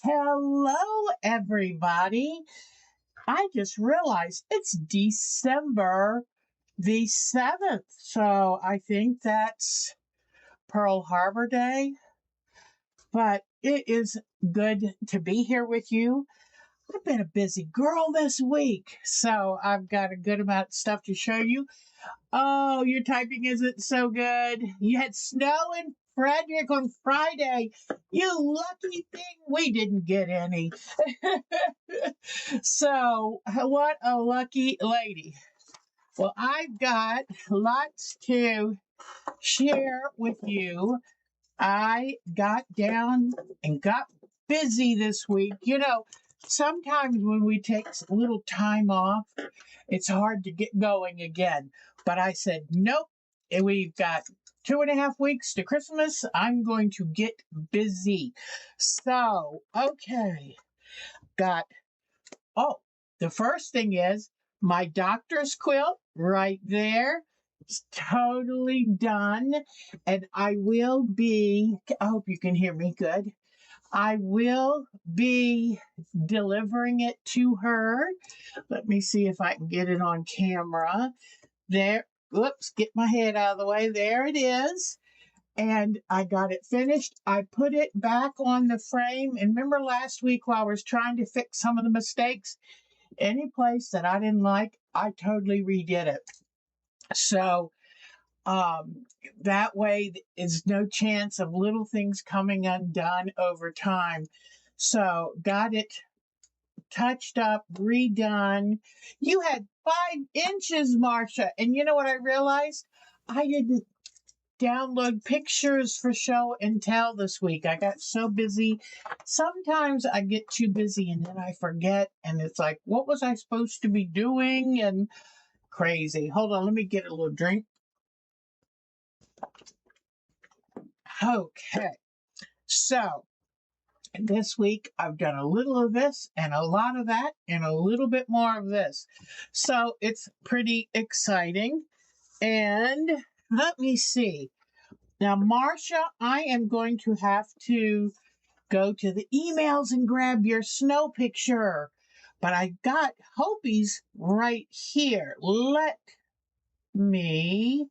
Hello, everybody. I just realized it's December the 7th. So I think that's Pearl Harbor Day. But it is good to be here with you. I've been a busy girl this week, so I've got a good amount of stuff to show you. Oh, your typing isn't so good. You had snow in Frederick on Friday. You lucky thing, we didn't get any. So, what a lucky lady. Well, I've got lots to share with you. I got down and got busy this week. You know, sometimes when we take a little time off, it's hard to get going again. But I said, nope, we've got 2.5 weeks to Christmas. I'm going to get busy. So, okay, the first thing is my Dr.s quilt right there. It's totally done. And I hope you can hear me good. I will be delivering it to her. Let me see if I can get it on camera. There, whoops, get my head out of the way. There it is. And I got it finished. I put it back on the frame. And remember last week while I was trying to fix some of the mistakes, any place that I didn't like, I totally redid it. So that way is no chance of little things coming undone over time. So got it touched up, redone. You had 5 inches, Marcia. And you know what I realized? I didn't download pictures for show and tell this week. I got so busy. Sometimes I get too busy and then I forget. And it's like, what was I supposed to be doing? And crazy. Hold on, let me get a little drink. Okay, so this week I've done a little of this and a lot of that and a little bit more of this. So it's pretty exciting. And let me see. Now, Marcia, I am going to have to go to the emails and grab your snow picture. But I got Hopi's right here. Let me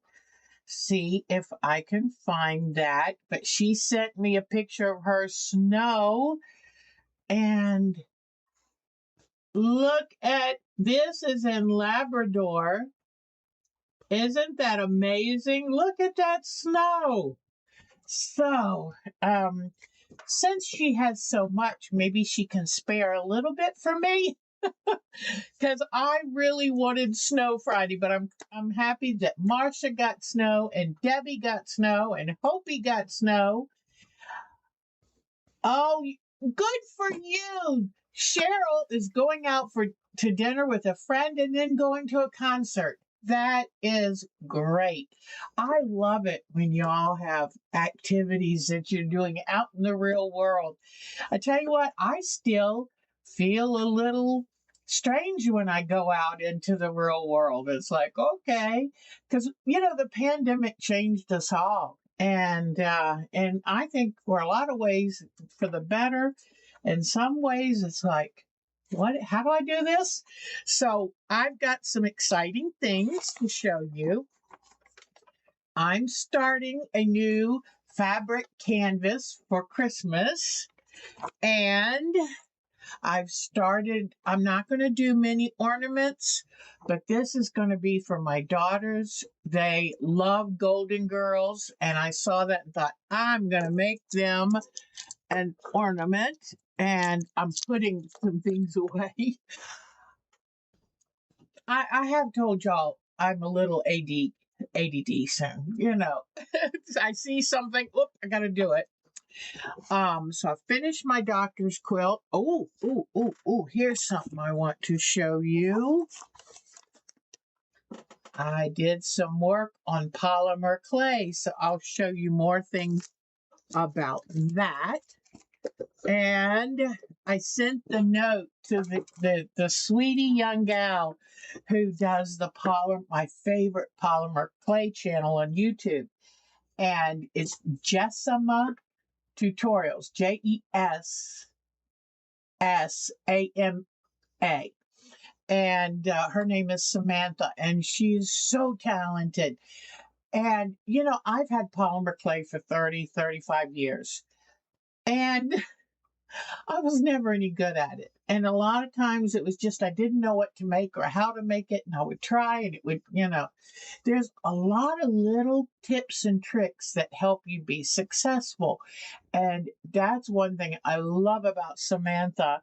see if I can find that. But she sent me a picture of her snow. And look at this is in Labrador. Isn't that amazing? Look at that snow. So, since she has so much, maybe she can spare a little bit for me. Because I really wanted snow Friday, but I'm happy that Marcia got snow and Debbie got snow and Hopi got snow. Oh, good for you. Cheryl is going out to dinner with a friend and then going to a concert. That is great. I love it when y'all have activities that you're doing out in the real world. I tell you what, I still feel a little strange when I go out into the real world. It's like, okay, because, you know, the pandemic changed us all. And I think for a lot of ways for the better. In some ways, it's like, how do I do this? So I've got some exciting things to show you. I'm starting a new fabric canvas for Christmas. And I'm not going to do many ornaments, but this is going to be for my daughters. They love Golden Girls, and I saw that and thought, I'm going to make them an ornament, and I'm putting some things away. I have told y'all I'm a little ADD, so, you know, I see something, I got to do it. So I finished my Dr.s quilt. Oh, here's something I want to show you. I did some work on Polymer Clay, so I'll show you more things about that. And I sent the note to the sweetie young gal who does my favorite Polymer Clay channel on YouTube. And it's Jessama Tutorials, Jesama And her name is Samantha, and she's so talented. And, I've had polymer clay for 35 years, and I was never any good at it. And a lot of times it was just I didn't know what to make or how to make it, and I would try, and it would, there's a lot of little tips and tricks that help you be successful. And that's one thing I love about Samantha.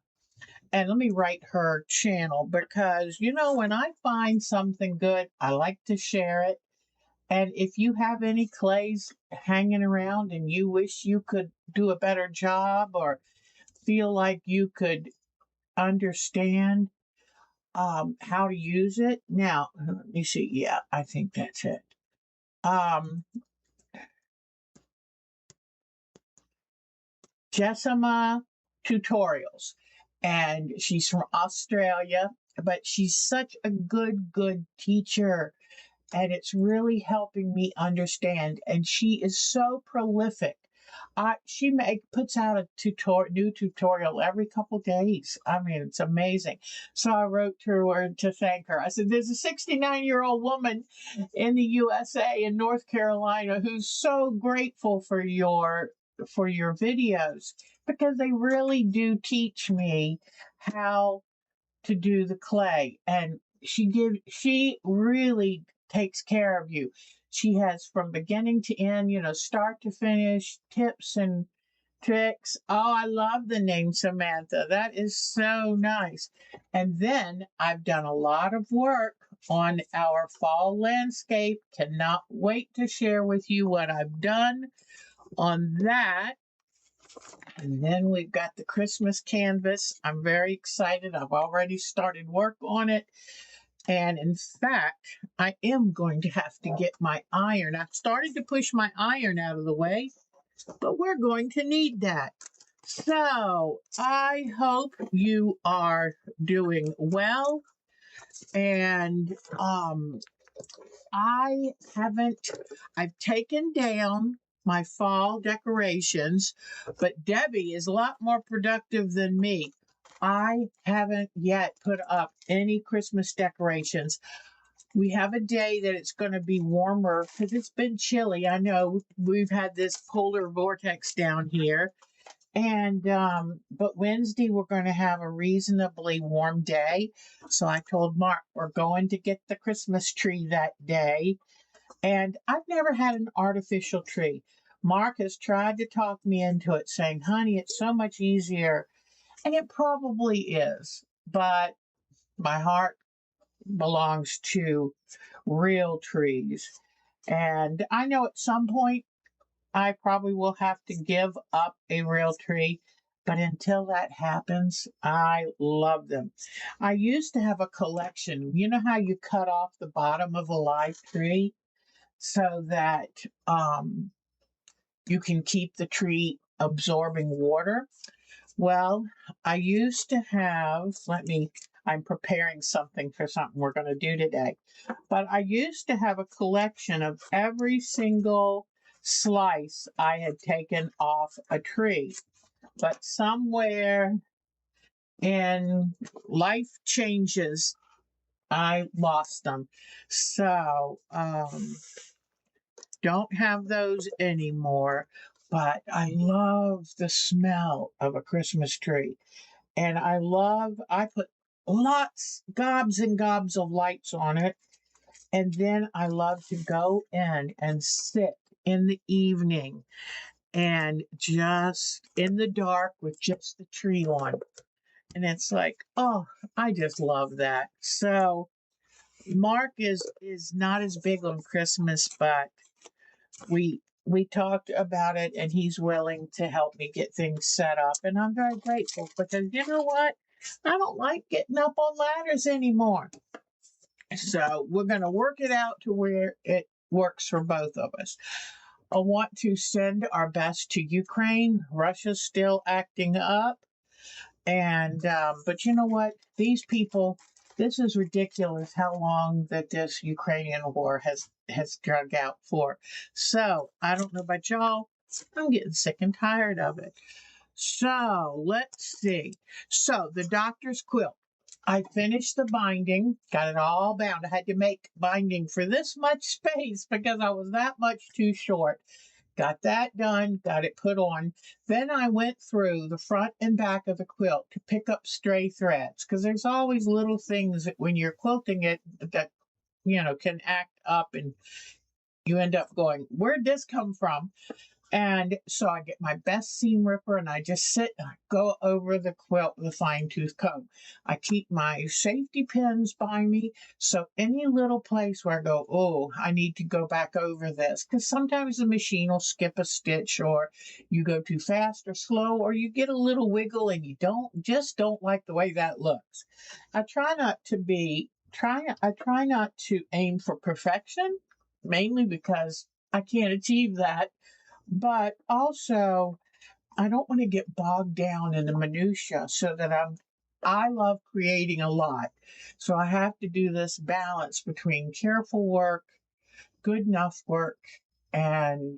And let me write her channel because, when I find something good, I like to share it. And if you have any clays hanging around and you wish you could do a better job or feel like you could understand how to use it. Now, let me see. Yeah, I think that's it. Jessima Tutorials, and she's from Australia, but she's such a good teacher, and it's really helping me understand. And she is so prolific. She puts out a new tutorial every couple days. I mean, it's amazing. So I wrote to her to thank her. I said, "There's a 69-year-old woman in the USA in North Carolina who's so grateful for your videos because they really do teach me how to do the clay, and she really takes care of you. She has from beginning to end, start to finish, tips and tricks. Oh, I love the name Samantha. That is so nice. And then I've done a lot of work on our fall landscape. Cannot wait to share with you what I've done on that. And then we've got the Christmas canvas. I'm very excited. I've already started work on it. And in fact, I am going to have to get my iron. I've started to push my iron out of the way, but we're going to need that. So I hope you are doing well. And I've taken down my fall decorations, but Debbie is a lot more productive than me. I haven't yet put up any Christmas decorations. We have a day that it's going to be warmer because it's been chilly. I know we've had this polar vortex down here. And, but Wednesday we're going to have a reasonably warm day. So I told Mark we're going to get the Christmas tree that day. And I've never had an artificial tree. Mark has tried to talk me into it, saying, "Honey, it's so much easier." And it probably is, but my heart belongs to real trees. And I know at some point I probably will have to give up a real tree, but until that happens, I love them. I used to have a collection. You know how you cut off the bottom of a live tree so that you can keep the tree absorbing water? Well, I used to have, I'm preparing something for something we're going to do today, but I used to have a collection of every single slice I had taken off a tree. But somewhere in life changes, I lost them. So, don't have those anymore. But I love the smell of a Christmas tree. And I put gobs and gobs of lights on it. And then I love to go in and sit in the evening and just in the dark with just the tree on. And it's like, oh, I just love that. So Mark is not as big on Christmas, but we talked about it and he's willing to help me get things set up. And I'm very grateful because you know what? I don't like getting up on ladders anymore. So we're going to work it out to where it works for both of us. I want to send our best to Ukraine. Russia's still acting up. And, but you know what? These people, this is ridiculous how long that this Ukrainian war has dragged out for. So I don't know about y'all. I'm getting sick and tired of it. So let's see. So the Dr.s quilt. I finished the binding, got it all bound. I had to make binding for this much space because I was that much too short. Got that done, got it put on. Then I went through the front and back of the quilt to pick up stray threads because there's always little things that when you're quilting it that, can act up and you end up going, where'd this come from? And so I get my best seam ripper and I just sit and I go over the quilt with a fine tooth comb. I keep my safety pins by me. So any little place where I go, oh, I need to go back over this. Because sometimes the machine will skip a stitch or you go too fast or slow or you get a little wiggle and you don't like the way that looks. I try not to I try not to aim for perfection, mainly because I can't achieve that, but also I don't want to get bogged down in the minutia so that I love creating a lot. So I have to do this balance between careful work, good enough work, and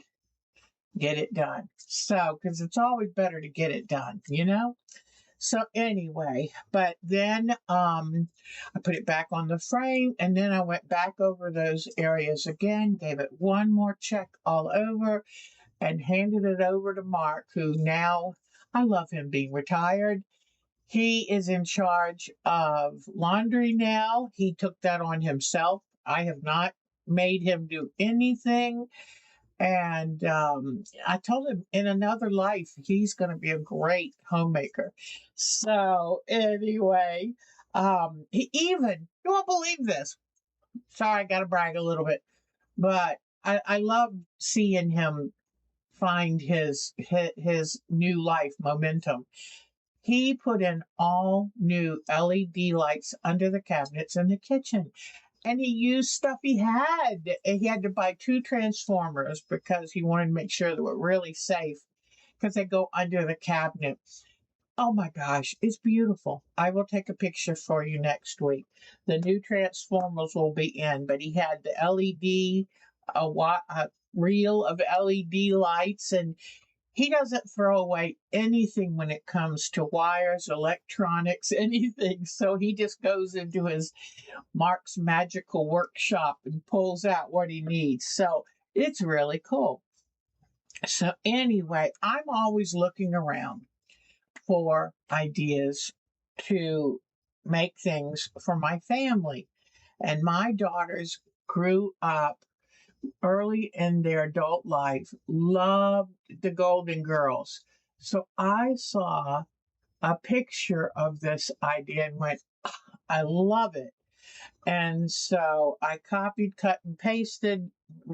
get it done. So, because it's always better to get it done. So anyway, but then I put it back on the frame and then I went back over those areas again, gave it one more check all over and handed it over to Mark, who now I love him being retired. He is in charge of laundry now. He took that on himself. I have not made him do anything. And I told him in another life, he's going to be a great homemaker. So, anyway, you won't believe this. Sorry, I got to brag a little bit, but I love seeing him find his new life momentum. He put in all new LED lights under the cabinets in the kitchen. And he used stuff he had. He had to buy 2 transformers because he wanted to make sure they were really safe because they go under the cabinet. Oh my gosh, it's beautiful. I will take a picture for you next week. The new transformers will be in, but he had the LED, a reel of LED lights, and he doesn't throw away anything when it comes to wires, electronics, anything. So he just goes into his Mark's magical workshop and pulls out what he needs. So it's really cool. So anyway, I'm always looking around for ideas to make things for my family. And my daughters grew up early in their adult life, loved the Golden Girls. So I saw a picture of this idea and went, I love it. And so I copied, cut, and pasted,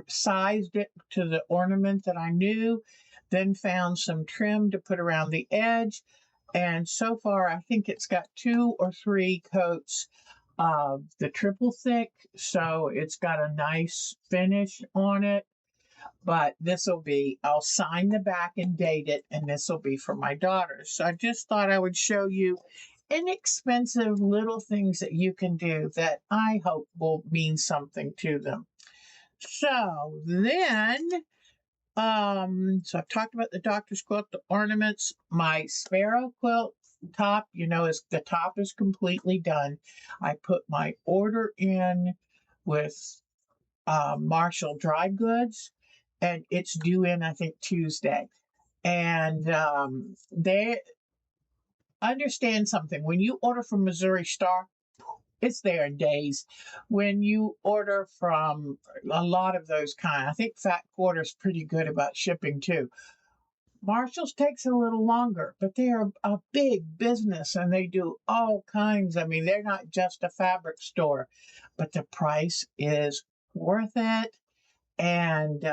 sized it to the ornament that I knew, then found some trim to put around the edge. And so far, I think it's got 2 or 3 coats of the triple thick. So it's got a nice finish on it. But I'll sign the back and date it, and this will be for my daughters. So I just thought I would show you inexpensive little things that you can do that I hope will mean something to them. So then, so I've talked about the Dr.s quilt, the ornaments, my sparrow quilt top, the top is completely done. I put my order in with Marshall Dry Goods, and it's due in, I think, Tuesday. And they understand something. When you order from Missouri Star, it's there in days. When you order from a lot of those kind, I think Fat Quarter's pretty good about shipping too. Marshall's takes a little longer, but they are a big business and they do all kinds. I mean, they're not just a fabric store, but the price is worth it. And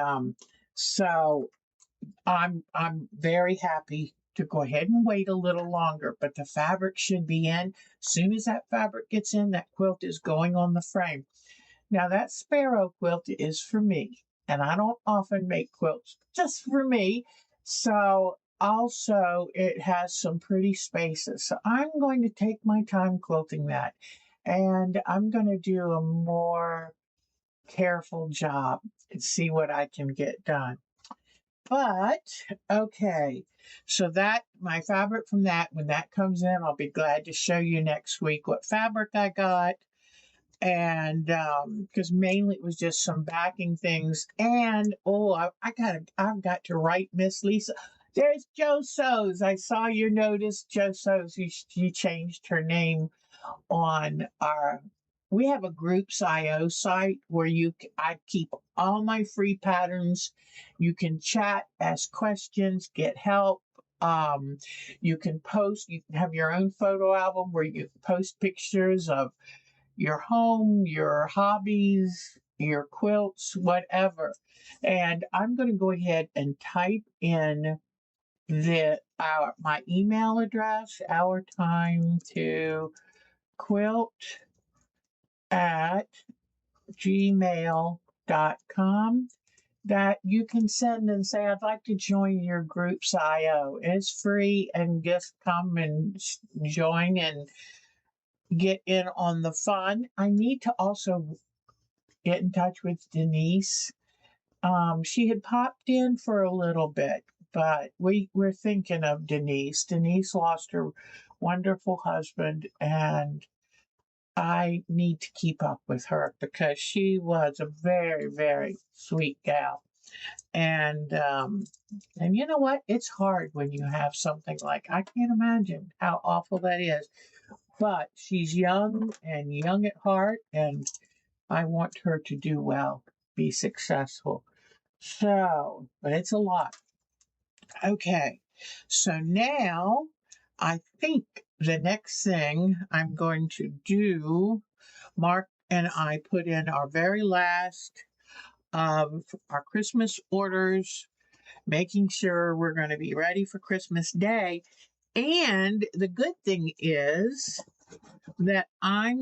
so I'm very happy to go ahead and wait a little longer, but the fabric should be in. Soon as that fabric gets in, that quilt is going on the frame. Now that sparrow quilt is for me, and I don't often make quilts just for me. So also it has some pretty spaces. So I'm going to take my time quilting that, and I'm going to do a more careful job and see what I can get done. But okay, so that my fabric from that, when that comes in, I'll be glad to show you next week what fabric I got. And because mainly it was just some backing things. And I've got to write Miss Lisa. There's Joe Sows. I saw your notice, Joe Sows. She changed her name on our. We have a groups IO site where I keep all my free patterns. You can chat, ask questions, get help. You can post. You can have your own photo album where you post pictures of your home, your hobbies, your quilts, whatever. And I'm going to go ahead and type in my email address, our time to quilt at gmail.com, that you can send and say, I'd like to join your group's IO. It's free, and just come and join and get in on the fun. I need to also get in touch with Denise. She had popped in for a little bit, but we're thinking of Denise. Denise lost her wonderful husband, and I need to keep up with her because she was a very, very sweet gal. And you know what? It's hard when you have something like, I can't imagine how awful that is. But she's young and young at heart, and I want her to do well, be successful. So, but it's a lot. Okay. So now I think the next thing I'm going to do, Mark and I put in our very last of our Christmas orders, making sure we're going to be ready for Christmas Day. And the good thing is that I've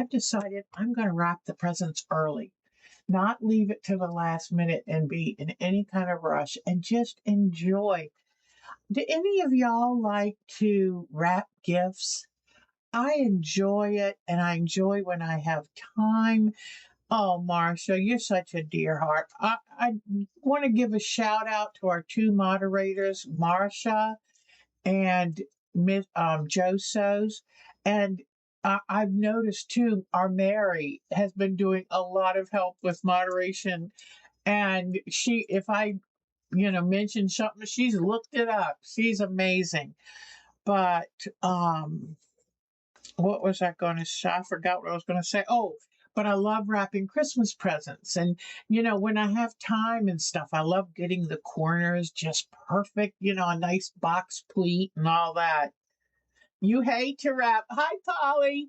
decided I'm going to wrap the presents early, not leave it to the last minute and be in any kind of rush, and just enjoy. Do any of y'all like to wrap gifts? I enjoy it, and I enjoy when I have time. Oh, Marcia, you're such a dear heart. I want to give a shout out to our two moderators, Marcia and Miss Joe Sows. And I've noticed too, our Mary has been doing a lot of help with moderation. And if I, mention something, she's looked it up. She's amazing. But what was I going to say? I forgot what I was going to say. Oh, but I love wrapping Christmas presents. And, when I have time and stuff, I love getting the corners just perfect, a nice box pleat and all that. You hate to wrap. Hi, Polly.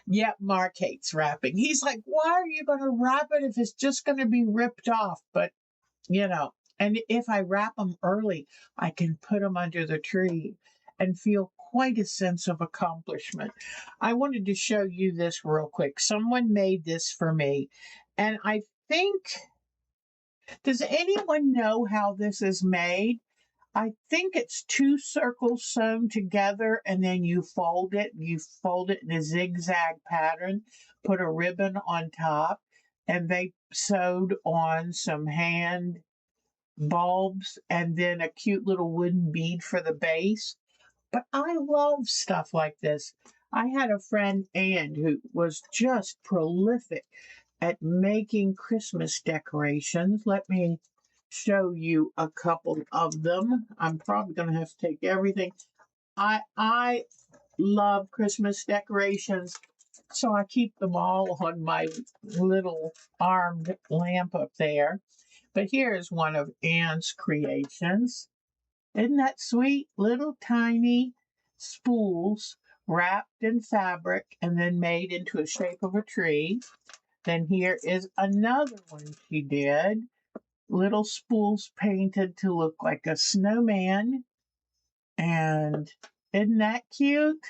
Yep, Mark hates wrapping. He's like, why are you going to wrap it if it's just going to be ripped off? But, and if I wrap them early, I can put them under the tree and feel quite a sense of accomplishment. I wanted to show you this real quick. Someone made this for me, and I think, does anyone know how this is made? I think it's two circles sewn together, and then you fold it. You fold it in a zigzag pattern, put a ribbon on top, and they sewed on some hand bulbs and then a cute little wooden bead for the base. But I love stuff like this. I had a friend, Ann, who was just prolific at making Christmas decorations. Let me show you a couple of them. I'm probably going to have to take everything. I love Christmas decorations, so I keep them all on my little armed lamp up there. But here's one of Ann's creations. Isn't that sweet? Little tiny spools wrapped in fabric and then made into a shape of a tree. Then here is another one she did. Little spools painted to look like a snowman. And isn't that cute?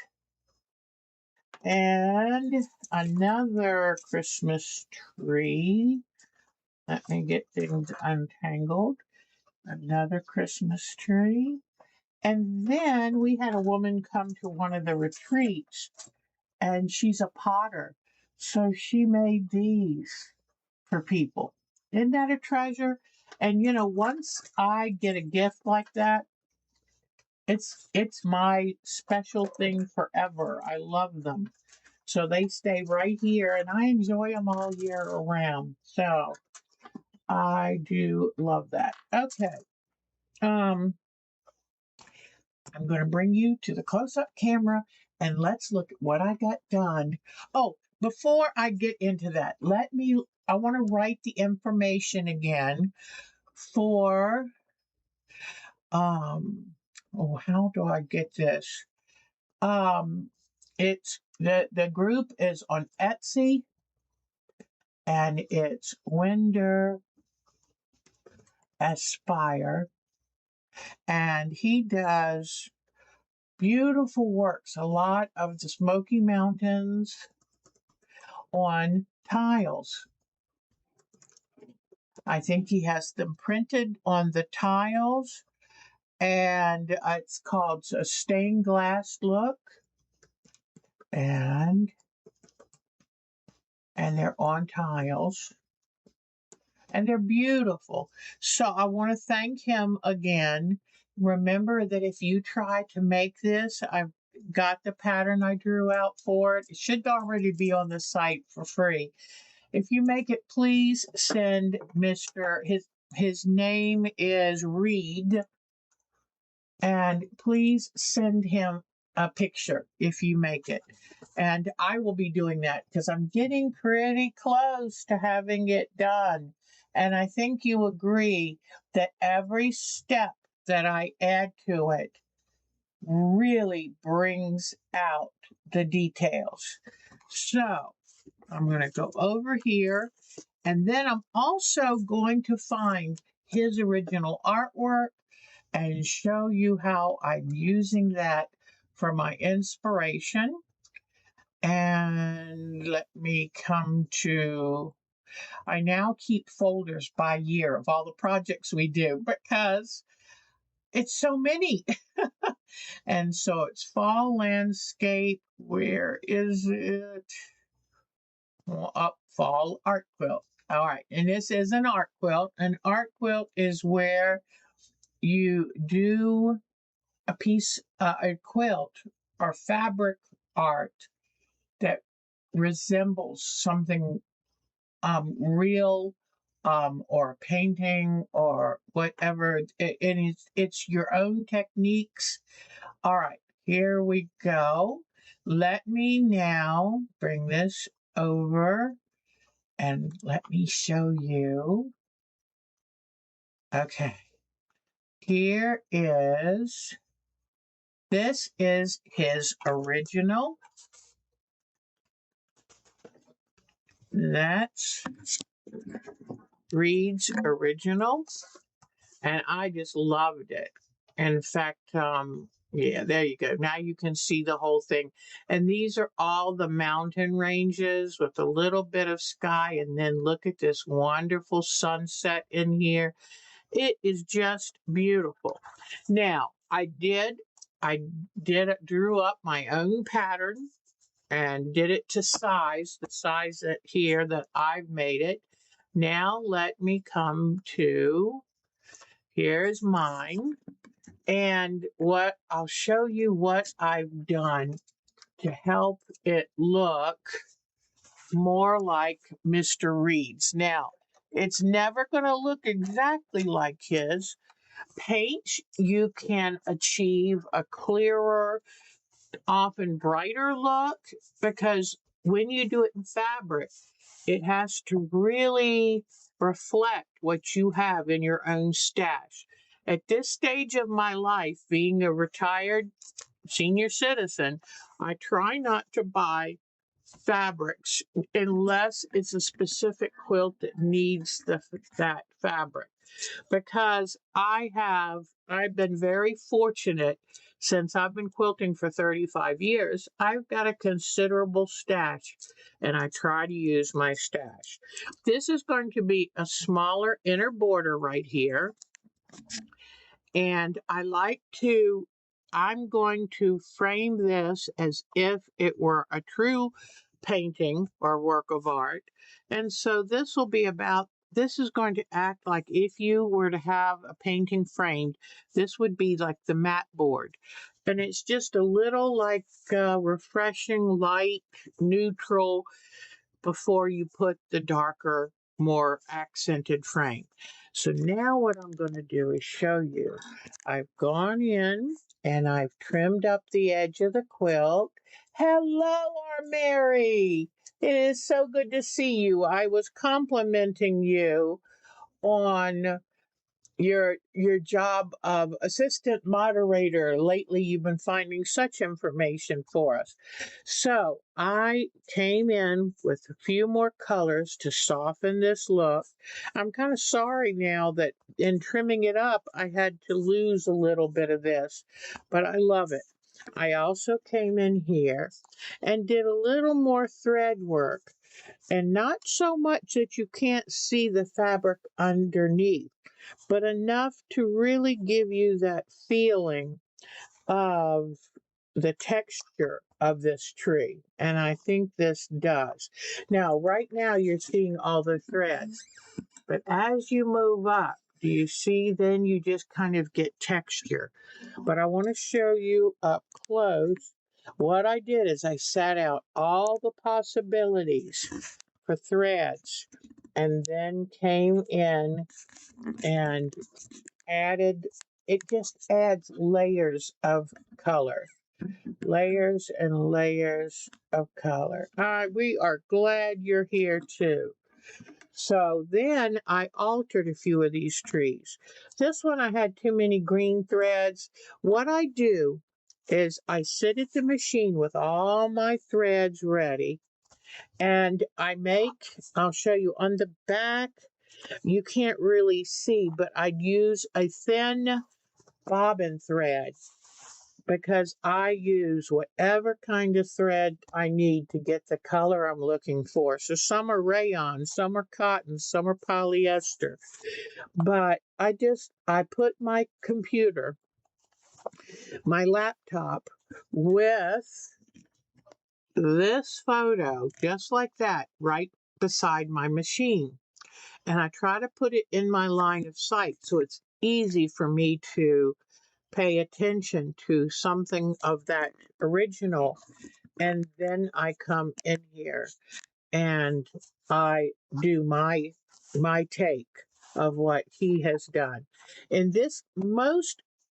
And another Christmas tree. Let me get things untangled. Another Christmas tree. And then we had a woman come to one of the retreats, and she's a potter. So she made these for people. Isn't that a treasure? And you know, once I get a gift like that, it's my special thing forever. I love them. So they stay right here and I enjoy them all year around. So I do love that. Okay. I'm going to bring you to the close-up camera and let's look at what I got done. Oh, before I get into that, I want to write the information again for, oh, how do I get this? It's the group is on Etsy and it's Winder Aspire, and he does beautiful works, a lot of the Smoky Mountains on tiles. I think he has them printed on the tiles, and it's called a stained glass look, and they're on tiles. And they're beautiful. So I want to thank him again. Remember that if you try to make this, I've got the pattern I drew out for it. It should already be on the site for free. If you make it, please send his name is Reed, and please send him a picture if you make it. And I will be doing that because I'm getting pretty close to having it done. And I think you agree that every step that I add to it really brings out the details. So I'm going to go over here, and then I'm also going to find his original artwork and show you how I'm using that for my inspiration. And let me come to, I now keep folders by year of all the projects we do because it's so many. And so it's fall landscape. Where is it? Well, up fall art quilt. All right. And this is an art quilt. An art quilt is where you do a quilt or fabric art that resembles something real, or a painting or whatever. It's your own techniques. All right, here we go. Let me now bring this over and let me show you. Okay, this is his original. That's Reed's original, and I just loved it. In fact, yeah, there you go. Now you can see the whole thing. And these are all the mountain ranges with a little bit of sky, and then look at this wonderful sunset in here. It is just beautiful. Now, I drew up my own pattern and did it to size, the size that here that I've made it. Now let me come to, here's mine. And I'll show you what I've done to help it look more like Mr. Reed's. Now, it's never going to look exactly like his. Paint, you can achieve a clearer, often brighter look, because when you do it in fabric, it has to really reflect what you have in your own stash. At this stage of my life, being a retired senior citizen, I try not to buy fabrics unless it's a specific quilt that needs that fabric, because I've been very fortunate. Since I've been quilting for 35 years, I've got a considerable stash, and I try to use my stash. This is going to be a smaller inner border right here, and I'm going to frame this as if it were a true painting or work of art. And so this will be about this is going to act like if you were to have a painting framed, this would be like the mat board. And it's just a little like refreshing light neutral before you put the darker, more accented frame. So now what I'm going to do is show you. I've gone in and I've trimmed up the edge of the quilt. Hello, our Mary. It is so good to see you. I was complimenting you on your job of assistant moderator. Lately you've been finding such information for us. So I came in with a few more colors to soften this look. I'm kind of sorry now that in trimming it up I had to lose a little bit of this, but I love it. I also came in here and did a little more thread work, and not so much that you can't see the fabric underneath, but enough to really give you that feeling of the texture of this tree. And I think this does. Now, right now you're seeing all the threads, but as you move up, do you see then you just kind of get texture? But I want to show you up close. What I did is I sat out all the possibilities for threads and then came in and added, it just adds layers of color. Layers and layers of color. We are glad you're here too. So then I altered a few of these trees. This one I had too many green threads. What I do is I sit at the machine with all my threads ready, and I'll show you on the back, you can't really see, but I'd use a thin bobbin thread because I use whatever kind of thread I need to get the color I'm looking for. So some are rayon, some are cotton, some are polyester. But I put my computer, my laptop, with this photo, just like that, right beside my machine. And I try to put it in my line of sight so it's easy for me to pay attention to something of that original. And then I come in here and I do my take of what he has done. In this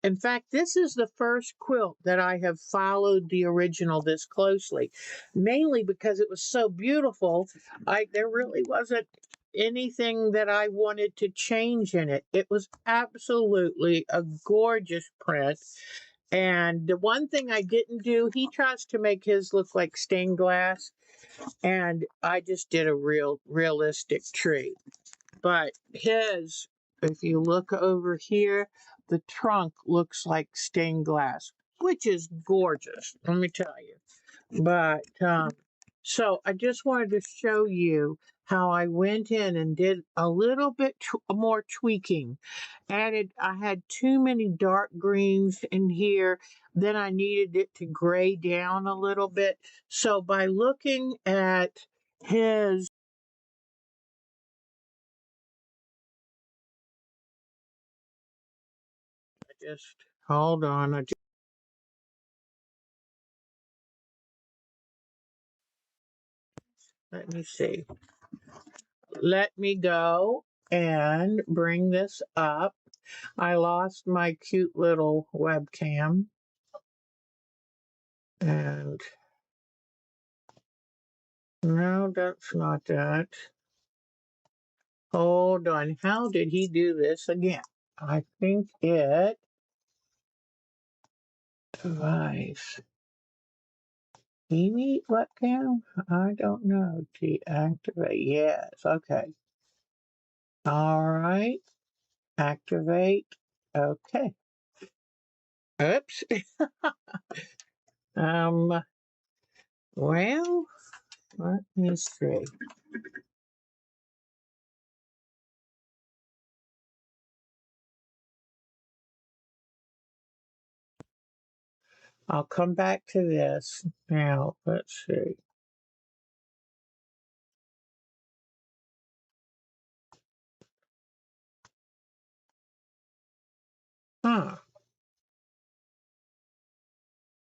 in fact, this is the first quilt that I have followed the original this closely, mainly because it was so beautiful. There really wasn't anything that I wanted to change in it. It was absolutely a gorgeous print. And the one thing I didn't do, he tries to make his look like stained glass, and I just did a realistic tree. But his, if you look over here, the trunk looks like stained glass, which is gorgeous, let me tell you. But so I just wanted to show you how I went in and did a little bit more tweaking. I had too many dark greens in here. Then I needed it to gray down a little bit. So by looking at his, just hold on, let me see. Let me go and bring this up. I lost my cute little webcam. And no, that's not that. Hold on. How did he do this again? I think it device. Delete webcam? I don't know. Deactivate. Yes. Okay. All right. Activate. Okay. Oops. Well, let me see. I'll come back to this. Now, let's see.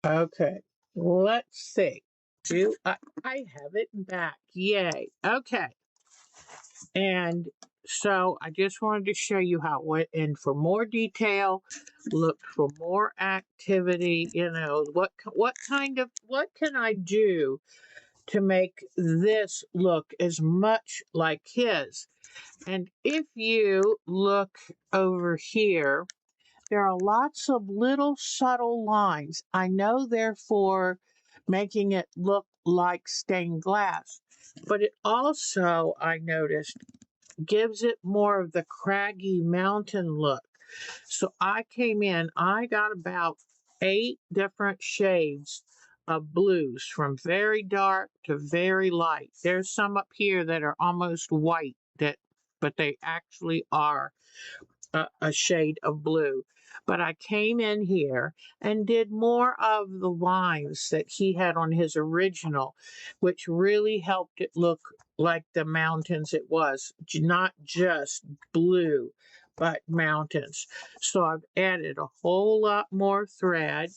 Okay, let's see. Do I have it back? Yay. Okay. And so I just wanted to show you how it went in for more detail, look for more activity, you know, what can I do to make this look as much like his? And if you look over here, there are lots of little subtle lines. I know they're for making it look like stained glass, but it also, I noticed, gives it more of the craggy mountain look. So I came in, I got about 8 different shades of blues from very dark to very light. There's some up here that are almost white but they actually are a shade of blue. But I came in here and did more of the lines that he had on his original, which really helped it look like the mountains it was, not just blue, but mountains. So I've added a whole lot more thread.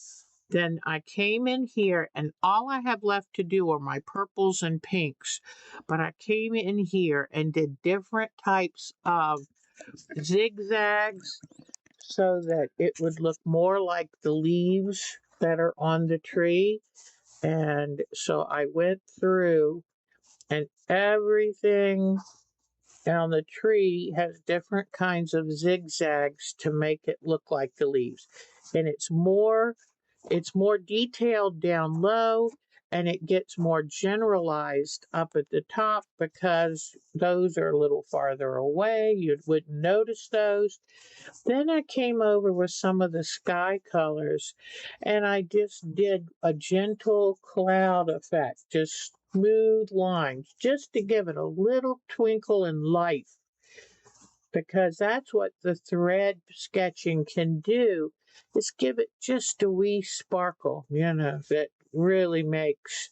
Then I came in here and all I have left to do are my purples and pinks. But I came in here and did different types of zigzags so that it would look more like the leaves that are on the tree. And so I went through and everything on the tree has different kinds of zigzags to make it look like the leaves. And it's more detailed down low and it gets more generalized up at the top because those are a little farther away. You wouldn't notice those. Then I came over with some of the sky colors and I just did a gentle cloud effect, just smooth lines, just to give it a little twinkle and life, because that's what the thread sketching can do, is give it just a wee sparkle, you know, that really makes,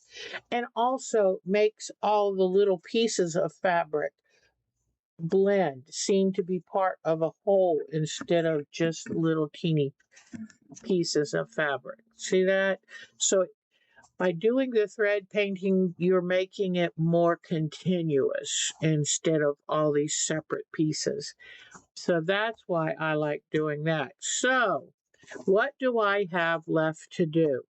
and also makes all the little pieces of fabric blend, seem to be part of a whole instead of just little teeny pieces of fabric. See that? So by doing the thread painting, you're making it more continuous instead of all these separate pieces. So that's why I like doing that. So what do I have left to do?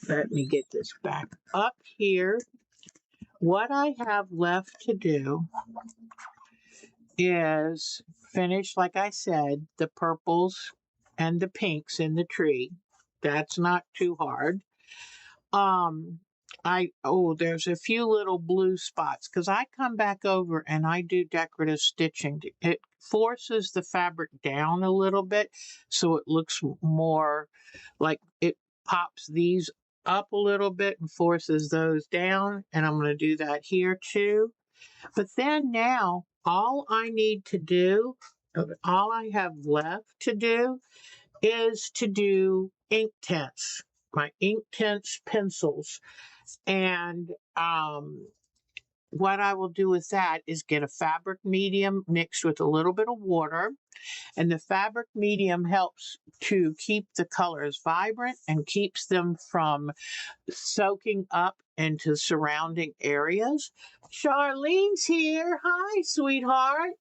Let me get this back up here. What I have left to do is finish, like I said, the purples and the pinks in the tree. That's not too hard. Um, there's a few little blue spots because I come back over and I do decorative stitching. It forces the fabric down a little bit so it looks more like it pops these up a little bit and forces those down. And I'm going to do that here too. But then now all I need to do, all I have left to do is to do ink tints, my ink tints pencils. And what I will do with that is get a fabric medium mixed with a little bit of water. And the fabric medium helps to keep the colors vibrant and keeps them from soaking up into surrounding areas. Charlene's here. Hi, sweetheart.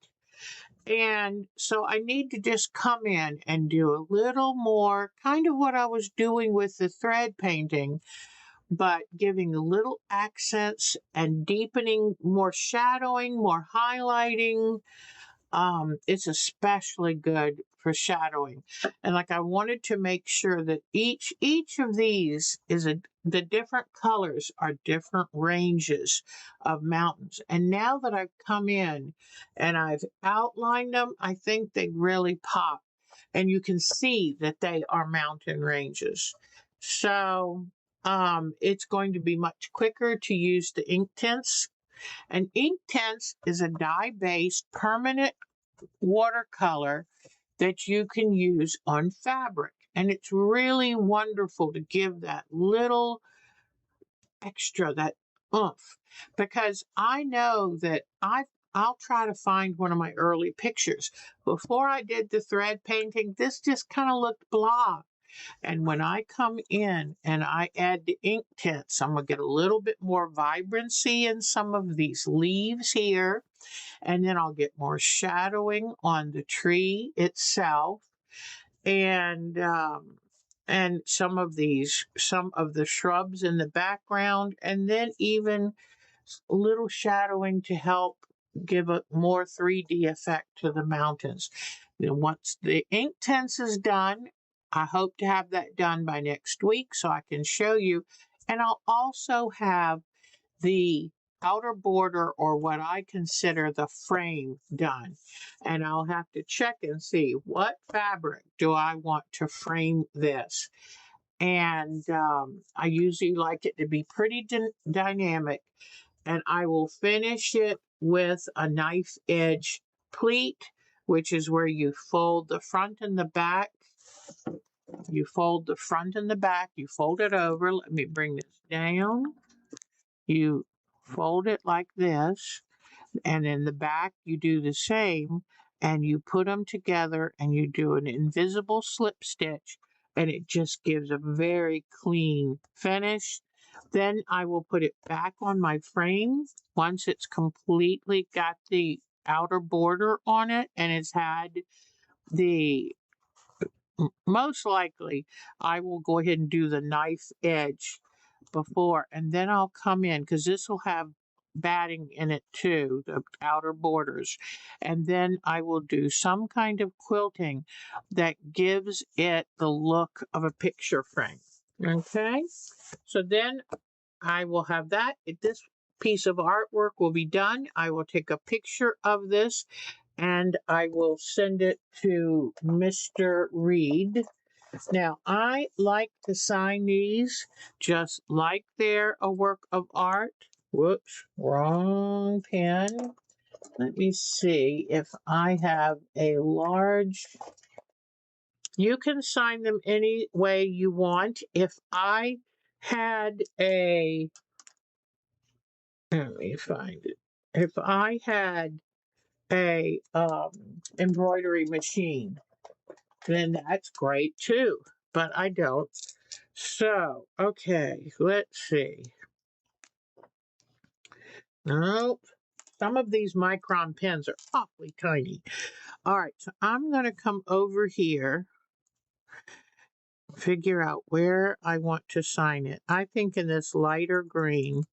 And so I need to just come in and do a little more, kind of what I was doing with the thread painting, but giving a little accents and deepening, more shadowing, more highlighting. It's especially good for shadowing. And like I wanted to make sure that each of these is the different colors are different ranges of mountains. And now that I've come in and I've outlined them, I think they really pop. And you can see that they are mountain ranges. So it's going to be much quicker to use the ink tints. And ink tints is a dye-based permanent watercolor that you can use on fabric. And it's really wonderful to give that little extra, that oomph, because I know that I'll try to find one of my early pictures. Before I did the thread painting, this just kind of looked blah. And when I come in and I add the ink tints, I'm going to get a little bit more vibrancy in some of these leaves here. And then I'll get more shadowing on the tree itself. And some of the shrubs in the background, and then even a little shadowing to help give a more 3D effect to the mountains. Then once the ink tints is done, I hope to have that done by next week so I can show you. And I'll also have the outer border, or what I consider the frame, done. And I'll have to check and see what fabric do I want to frame this. And I usually like it to be pretty dynamic. And I will finish it with a knife edge pleat, which is where you fold the front and the back. You fold the front and the back, you fold it over. Let me bring this down. You fold it like this, and in the back you do the same, and you put them together and you do an invisible slip stitch, and it just gives a very clean finish. Then I will put it back on my frame once it's completely got the outer border on it and it's had the, most likely I will go ahead and do the knife edge before, and then I'll come in, because this will have batting in it too, the outer borders, and then I will do some kind of quilting that gives it the look of a picture frame. Okay, so then I will have that. This piece of artwork will be done. I will take a picture of this and I will send it to Mr. Reed. Now, I like to sign these just like they're a work of art. Whoops, wrong pen. Let me see if I have a large. You can sign them any way you want. If I had a, let me find it. If I had a embroidery machine, then that's great too, but I don't. So, okay, let's see. Nope. Some of these micron pens are awfully tiny. All right, so I'm going to come over here, figure out where I want to sign it. I think in this lighter green.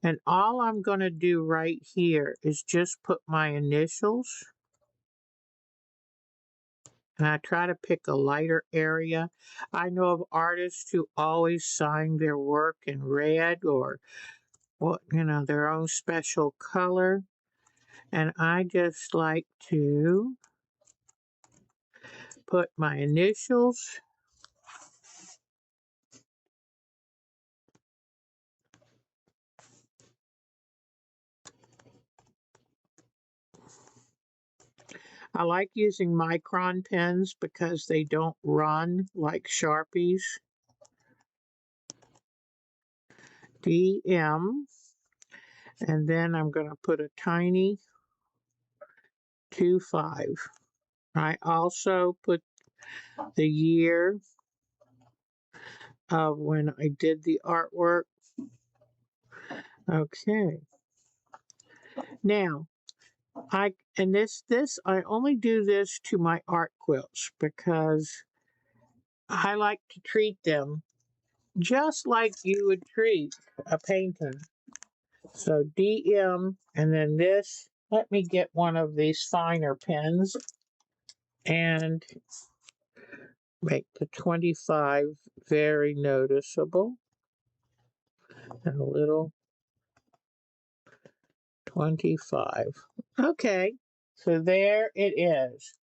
And all I'm going to do right here is just put my initials. And I try to pick a lighter area. I know of artists who always sign their work in red or, well, their own special color. And I just like to put my initials. I like using micron pens because they don't run like Sharpies. DM. And then I'm going to put a tiny 25. I also put the year of when I did the artwork. Okay. Now, I only do this to my art quilts because I like to treat them just like you would treat a painting. So DM, and then this, let me get one of these finer pens and make the 25 very noticeable, and a little 25. Okay, so there it is.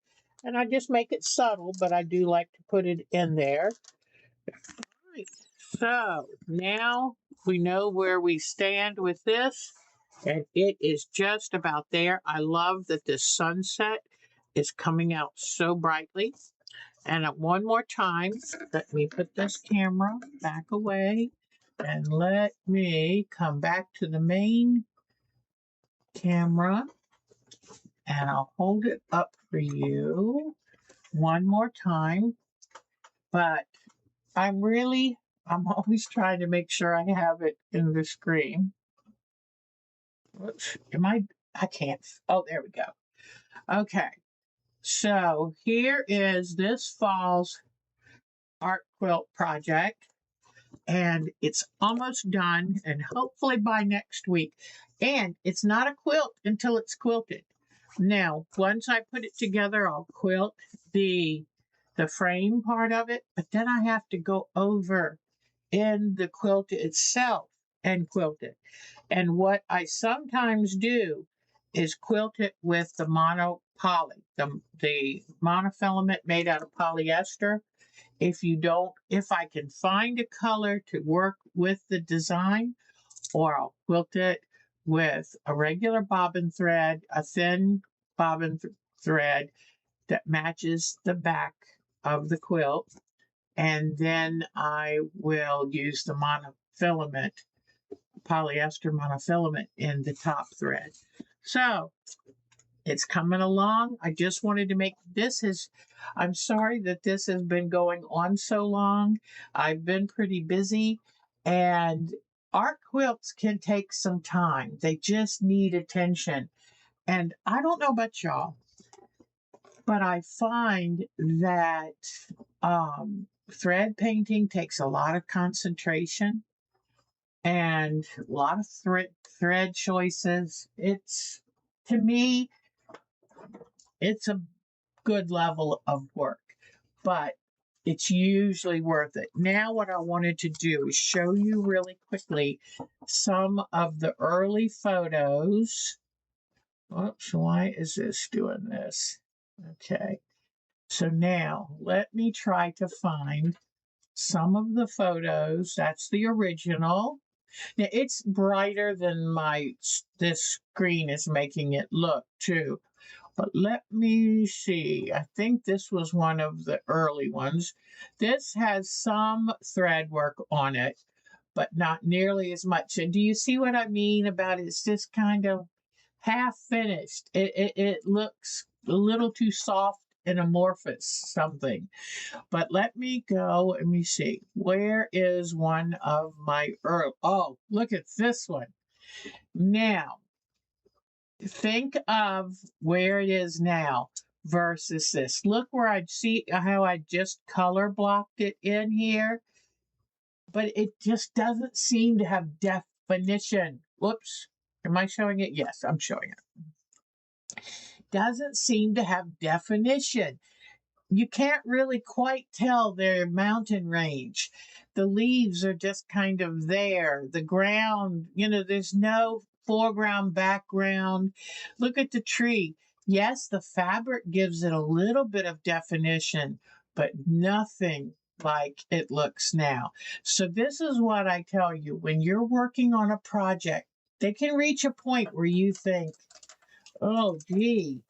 And I just make it subtle, but I do like to put it in there. Right. So now we know where we stand with this, and it is just about there. I love that the sunset is coming out so brightly. And one more time, let me put this camera back away and let me come back to the main camera, and I'll hold it up for you one more time. But I'm always trying to make sure I have it in the screen. Oops, I can't. Oh, there we go. Okay. So here is this fall's art quilt project, and it's almost done, and hopefully by next week. And it's not a quilt until it's quilted. Now, once I put it together, I'll quilt the frame part of it, but then I have to go over in the quilt itself and quilt it. And what I sometimes do is quilt it with the monopoly, the monofilament made out of polyester. If I can find a color to work with the design, or I'll quilt it with a regular bobbin thread, a thin bobbin thread that matches the back of the quilt. And then I will use the monofilament, polyester monofilament in the top thread. So it's coming along. I just wanted to make I'm sorry that this has been going on so long. I've been pretty busy, and art quilts can take some time. They just need attention. And I don't know about y'all, but I find that thread painting takes a lot of concentration and a lot of thread choices. To me, it's a good level of work, but it's usually worth it. Now, what I wanted to do is show you really quickly some of the early photos. Oops, why is this doing this? Okay, so now let me try to find some of the photos. That's the original. Now, it's brighter than this screen is making it look too. But let me see. I think this was one of the early ones. This has some thread work on it, but not nearly as much. And do you see what I mean about it's just kind of half finished? It looks a little too soft and amorphous something. But let me go. Let me see. Where is one of my early? Oh, look at this one. Now, think of where it is now versus this. Look where I'd see how I just color blocked it in here, but it just doesn't seem to have definition. Whoops. Am I showing it? Yes, I'm showing it. Doesn't seem to have definition. You can't really quite tell their mountain range. The leaves are just kind of there. The ground, there's no foreground, background. Look at the tree. Yes, the fabric gives it a little bit of definition, but nothing like it looks now. So this is what I tell you. When you're working on a project, they can reach a point where you think, oh, gee,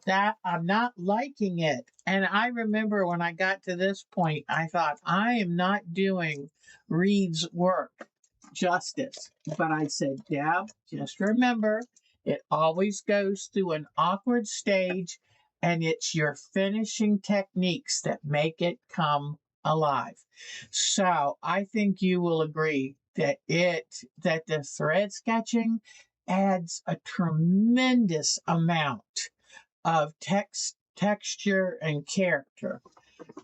that I'm not liking it. And I remember when I got to this point, I thought, I am not doing Reed's work justice. But I said, Deb, just remember, it always goes through an awkward stage, and it's your finishing techniques that make it come alive. So I think you will agree that the thread sketching adds a tremendous amount of texture and character.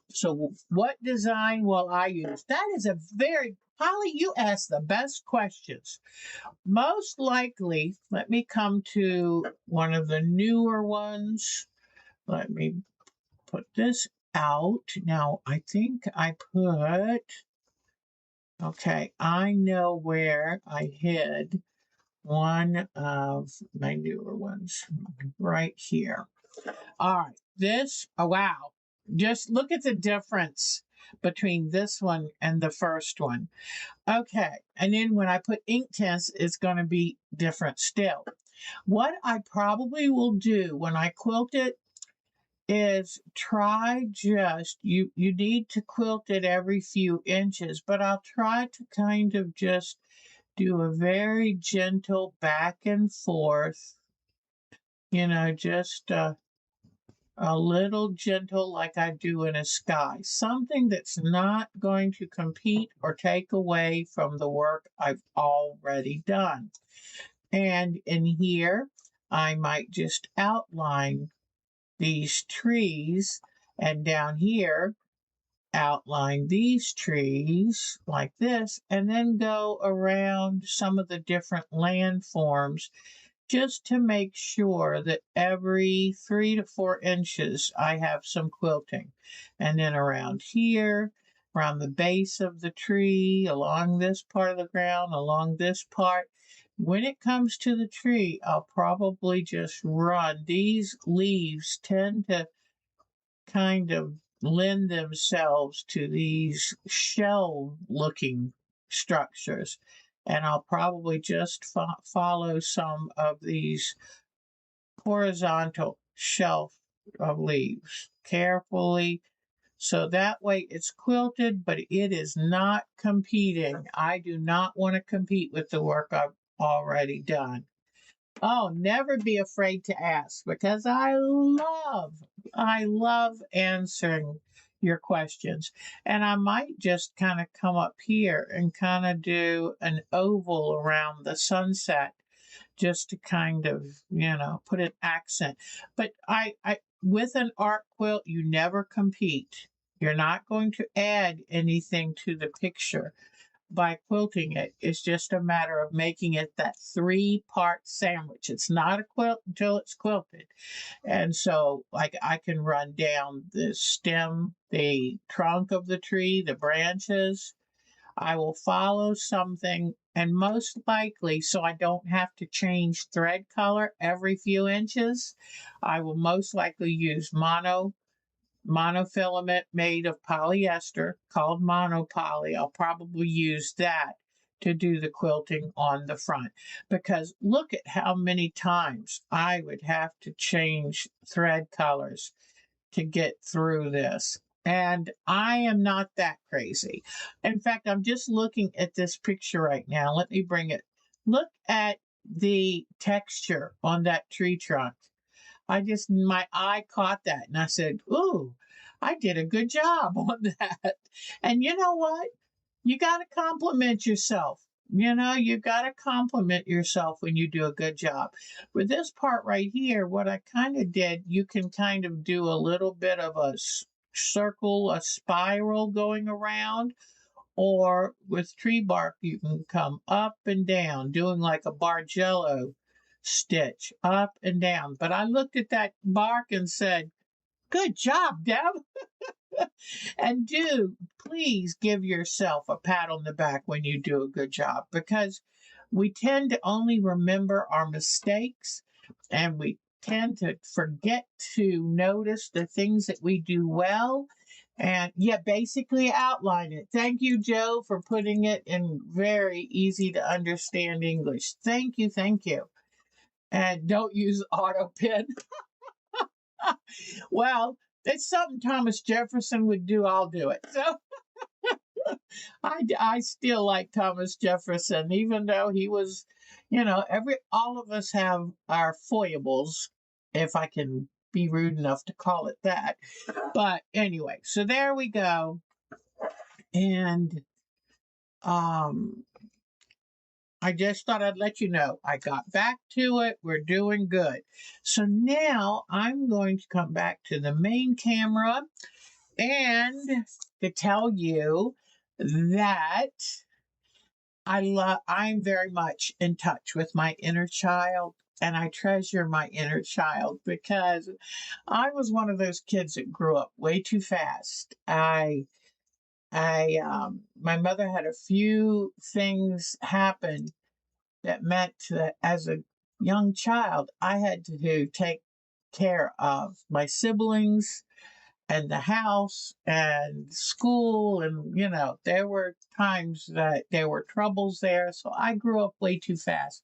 So what design will I use? That is a very, Holly, you asked the best questions. Most likely, let me come to one of the newer ones. Let me put this out. Now, I think I okay, I know where I hid one of my newer ones right here. All right, oh wow, just look at the difference between this one and the first one. Okay, and then when I put ink tints, it's going to be different still. What I probably will do when I quilt it is you need to quilt it every few inches, but I'll try to kind of just do a very gentle back and forth, just a little gentle like I do in a sky. Something that's not going to compete or take away from the work I've already done. And in here, I might just outline these trees, and down here, outline these trees like this, and then go around some of the different landforms just to make sure that every 3 to 4 inches I have some quilting. And then around here, around the base of the tree, along this part of the ground, along this part. When it comes to the tree, I'll probably just run. These leaves tend to kind of lend themselves to these shell looking structures. And I'll probably just follow some of these horizontal shelf of leaves carefully. So that way it's quilted, but it is not competing. I do not want to compete with the work I've already done. Oh, never be afraid to ask, because I love answering your questions. And I might just kind of come up here and kind of do an oval around the sunset just to kind of, put an accent. But I with an art quilt, you never compete. You're not going to add anything to the picture by quilting it. It's just a matter of making it that 3-part sandwich. It's not a quilt until it's quilted. And so, like, I can run down the stem, the trunk of the tree, the branches. I will follow something, and most likely, so I don't have to change thread color every few inches, I will most likely use monofilament made of polyester called monopoly. I'll probably use that to do the quilting on the front, because look at how many times I would have to change thread colors to get through this. And I am not that crazy. In fact, I'm just looking at this picture right now. Let me bring it. Look at the texture on that tree trunk. My eye caught that, and I said, ooh, I did a good job on that. And you know what? You got to compliment yourself. You got to compliment yourself when you do a good job. With this part right here, what I kind of did, you can kind of do a little bit of a circle, a spiral going around, or with tree bark, you can come up and down, doing like a Bargello stitch, up and down. But I looked at that bark and said, good job, Deb. And please give yourself a pat on the back when you do a good job, because we tend to only remember our mistakes, and we tend to forget to notice the things that we do well. And basically outline it. Thank you, Joe, for putting it in very easy to understand English. Thank you, thank you. And don't use auto pen. Well, it's something Thomas Jefferson would do. I'll do it. So I still like Thomas Jefferson, even though he was, all of us have our foibles, if I can be rude enough to call it that. But anyway, so there we go. And I just thought I'd let you know I got back to it. We're doing good. So now I'm going to come back to the main camera and to tell you that I'm very much in touch with my inner child, and I treasure my inner child, because I was one of those kids that grew up way too fast. My mother had a few things happen that meant that as a young child, I had to take care of my siblings and the house and school. And, there were times that there were troubles there. So I grew up way too fast.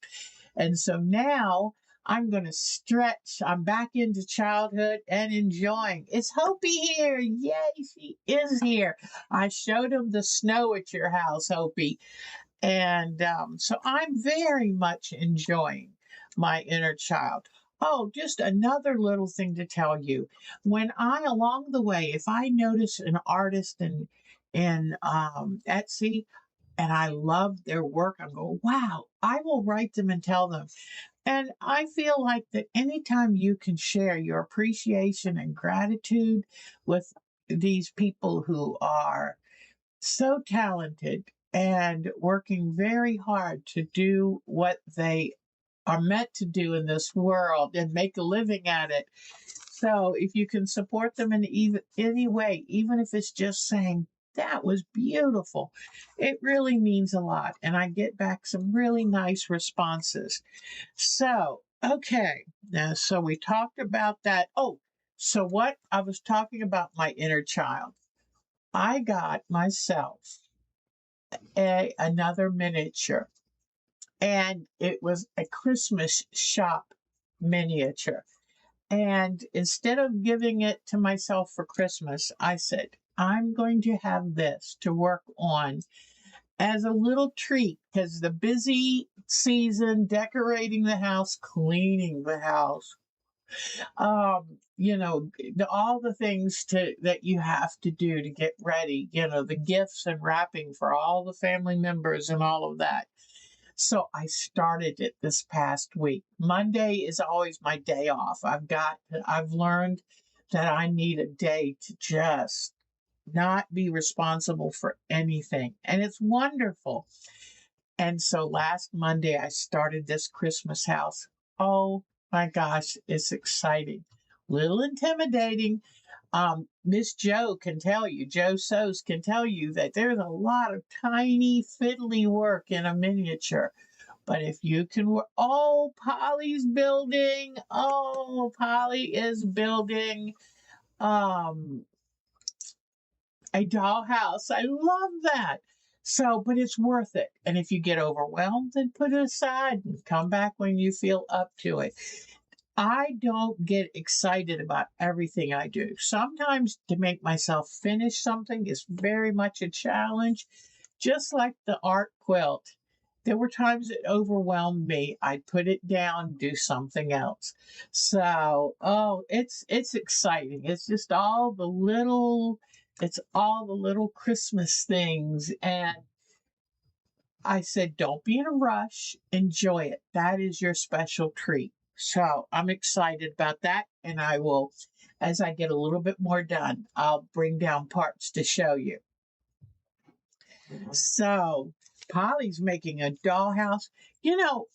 And so now I'm going to stretch. I'm back into childhood and enjoying. Is Hopi here? Yay, she is here. I showed him the snow at your house, Hopi. And so I'm very much enjoying my inner child. Oh, just another little thing to tell you. When I along the way, if I notice an artist in Etsy and I love their work, I'm going, wow, I will write them and tell them. And I feel like that anytime you can share your appreciation and gratitude with these people who are so talented and working very hard to do what they are meant to do in this world and make a living at it. So if you can support them in even any way, even if it's just saying that was beautiful, it really means a lot. And I get back some really nice responses. So, okay. Now, so we talked about that. Oh, so what I was talking about my inner child. I got myself another miniature, and it was a Christmas shop miniature. And instead of giving it to myself for Christmas, I said, I'm going to have this to work on as a little treat because the busy season, decorating the house, cleaning the house, all the things that you have to do to get ready, the gifts and wrapping for all the family members and all of that. So I started it this past week. Monday is always my day off. I've learned that I need a day to just not be responsible for anything. And it's wonderful. And so last Monday, I started this Christmas house. Oh my gosh, it's exciting. Little intimidating. Miss Joe can tell you, Joe Soos can tell you that there's a lot of tiny fiddly work in a miniature. But if you can work, oh, Polly's building. Oh, Polly is building um a dollhouse. I love that. So, but it's worth it. And if you get overwhelmed, then put it aside and come back when you feel up to it. I don't get excited about everything I do. Sometimes to make myself finish something is very much a challenge, just like the art quilt. There were times it overwhelmed me. I'd put it down, do something else. So, oh, it's exciting. It's all the little Christmas things. And I said, don't be in a rush. Enjoy it. That is your special treat. So I'm excited about that. And I will, as I get a little bit more done, I'll bring down parts to show you. So Polly's making a dollhouse.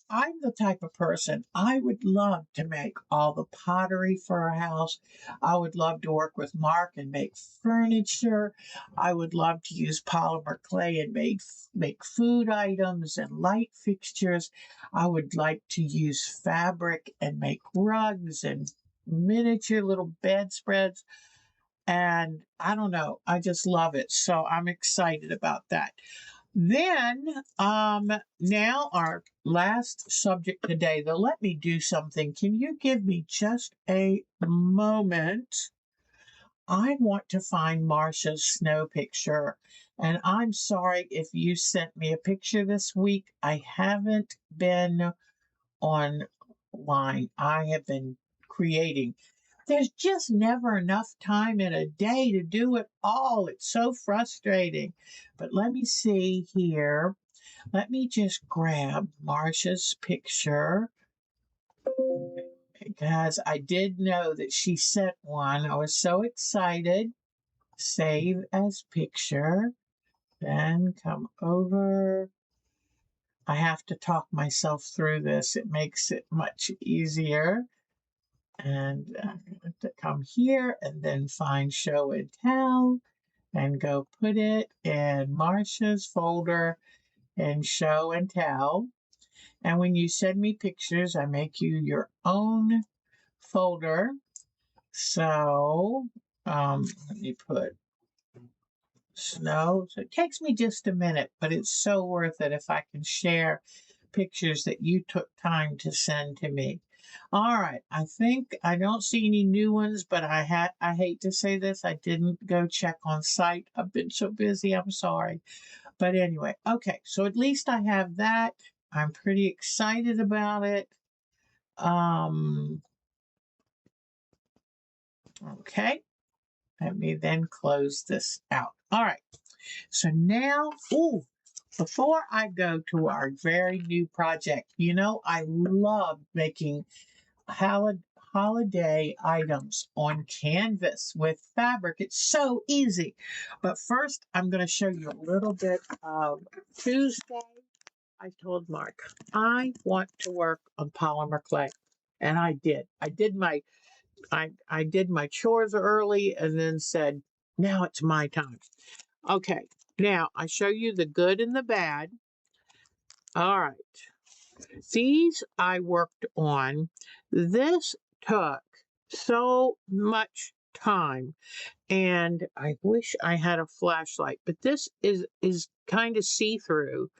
I'm the type of person, I would love to make all the pottery for a house. I would love to work with Mark and make furniture. I would love to use polymer clay and make food items and light fixtures. I would like to use fabric and make rugs and miniature little bedspreads. And I don't know, I just love it. So I'm excited about that. Then, now our last subject today, though, let me do something. Can you give me just a moment? I want to find Marsha's snow picture. And I'm sorry if you sent me a picture this week. I haven't been online. I have been creating. There's just never enough time in a day to do it all. It's so frustrating. But let me see here. Let me just grab Marsha's picture because I did know that she sent one. I was so excited. Save as picture. Then come over. I have to talk myself through this. It makes it much easier. And I'm going to come here and then find show and tell and go put it in Marsha's folder and show and tell. And when you send me pictures, I make you your own folder. So let me put snow. So it takes me just a minute, but it's so worth it if I can share pictures that you took time to send to me. All right, I think I don't see any new ones, but I hate to say this, I didn't go check on site. I've been so busy, I'm sorry. But anyway, okay, so at least I have that. I'm pretty excited about it. Okay, let me then close this out. All right, so now, before I go to our very new project, I love making holiday items on canvas with fabric. It's so easy. But first, I'm going to show you a little bit of Tuesday. I told Mark, I want to work on polymer clay. And I did. I did my chores early and then said, now it's my time. Okay. Now I show you the good and the bad. All right. These I worked on. This took so much time, and I wish I had a flashlight, but this is kind of see-through.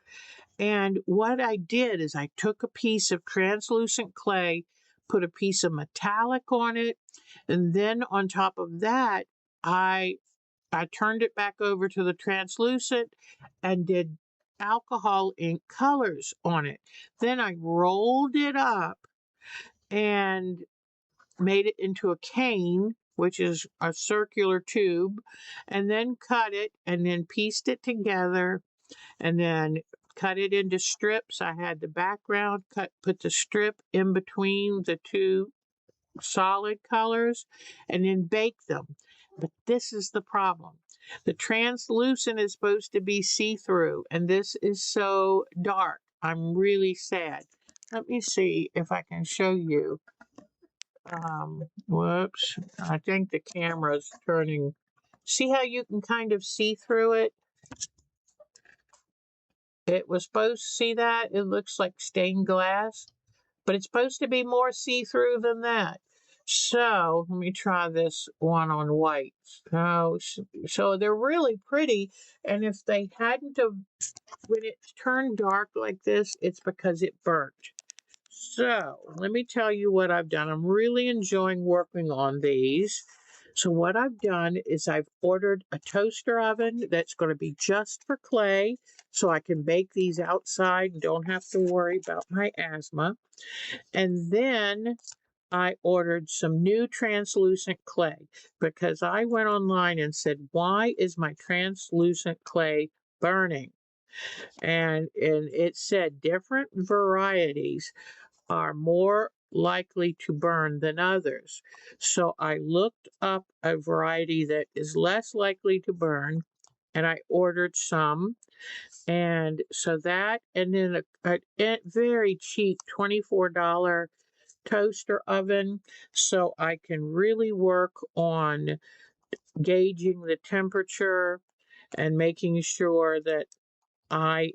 And what I did is I took a piece of translucent clay, put a piece of metallic on it, and then on top of that, I I turned it back over to the translucent and did alcohol ink colors on it. Then I rolled it up and made it into a cane, which is a circular tube, and then cut it and then pieced it together and then cut it into strips. I had the background put the strip in between the two solid colors and then bake them. But this is the problem. The translucent is supposed to be see-through, and this is so dark. I'm really sad. Let me see if I can show you. Whoops. I think the camera's turning. See how you can kind of see through it? It was supposed to see that. It looks like stained glass, but it's supposed to be more see-through than that. So let me try this one on white. So they're really pretty. And if they hadn't have, when it turned dark like this, it's because it burnt. So let me tell you what I've done. I'm really enjoying working on these. So what I've done is I've ordered a toaster oven that's going to be just for clay, so I can bake these outside and don't have to worry about my asthma. And then I ordered some new translucent clay because I went online and said, why is my translucent clay burning? And it said different varieties are more likely to burn than others. So I looked up a variety that is less likely to burn and I ordered some. And so that, and then a very cheap $24 toaster oven, so I can really work on gauging the temperature and making sure that I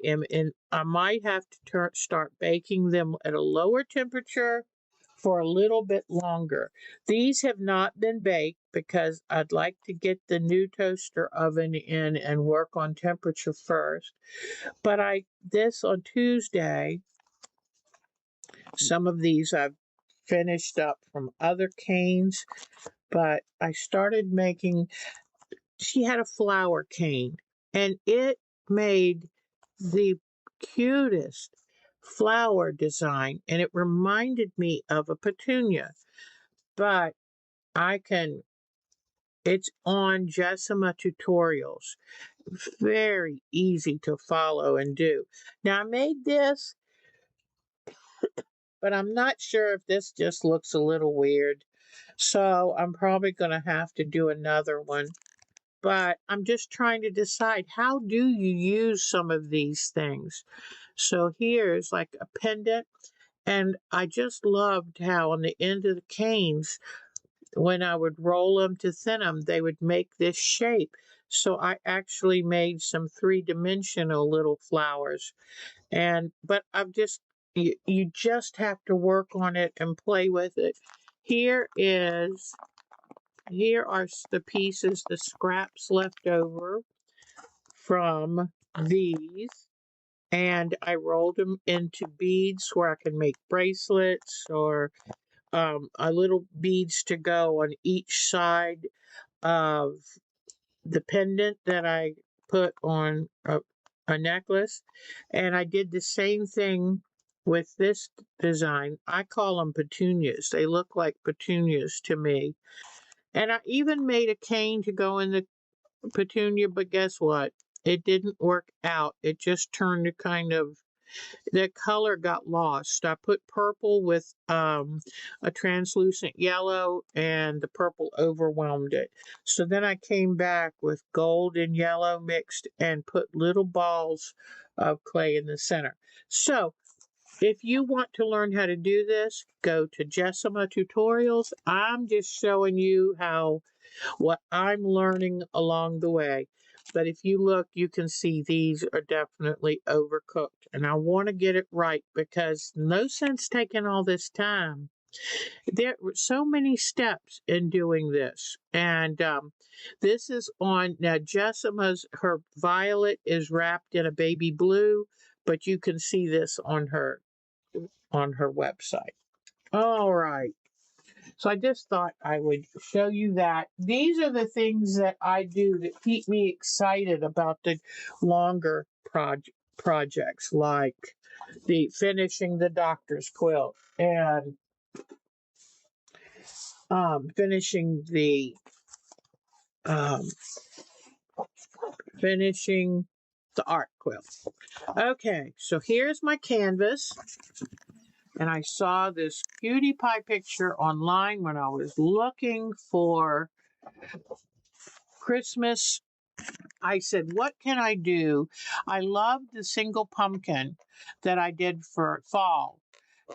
might have to start baking them at a lower temperature for a little bit longer. These have not been baked because I'd like to get the new toaster oven in and work on temperature first. But this on Tuesday, some of these I've finished up from other canes, but I started making, she had a flower cane and it made the cutest flower design and it reminded me of a petunia, but it's on Jessima tutorials. Very easy to follow and do. Now I made this, but I'm not sure if this just looks a little weird. So I'm probably going to have to do another one. But I'm just trying to decide, how do you use some of these things? So here's like a pendant. And I just loved how on the end of the canes, when I would roll them to thin them, they would make this shape. So I actually made some three-dimensional little flowers. But you just have to work on it and play with it. Here are the pieces, the scraps left over from these. And I rolled them into beads where I can make bracelets or a little beads to go on each side of the pendant that I put on a necklace. And I did the same thing with this design. I call them petunias. They look like petunias to me. And I even made a cane to go in the petunia, but guess what? It didn't work out. It just turned to kind of, the color got lost. I put purple with a translucent yellow, and the purple overwhelmed it. So then I came back with gold and yellow mixed and put little balls of clay in the center. So if you want to learn how to do this, go to Jessima Tutorials. I'm just showing you what I'm learning along the way. But if you look, you can see these are definitely overcooked. And I want to get it right because no sense taking all this time. There were so many steps in doing this. And this is on, now Jessima's, her violet is wrapped in a baby blue, but you can see this on her website. All right. So I just thought I would show you that. These are the things that I do that keep me excited about the longer projects, like the finishing the Dr.s quilt and finishing the art quilt. Okay, so here's my canvas. And I saw this cutie pie picture online when I was looking for Christmas. I said, what can I do? I love the single pumpkin that I did for fall.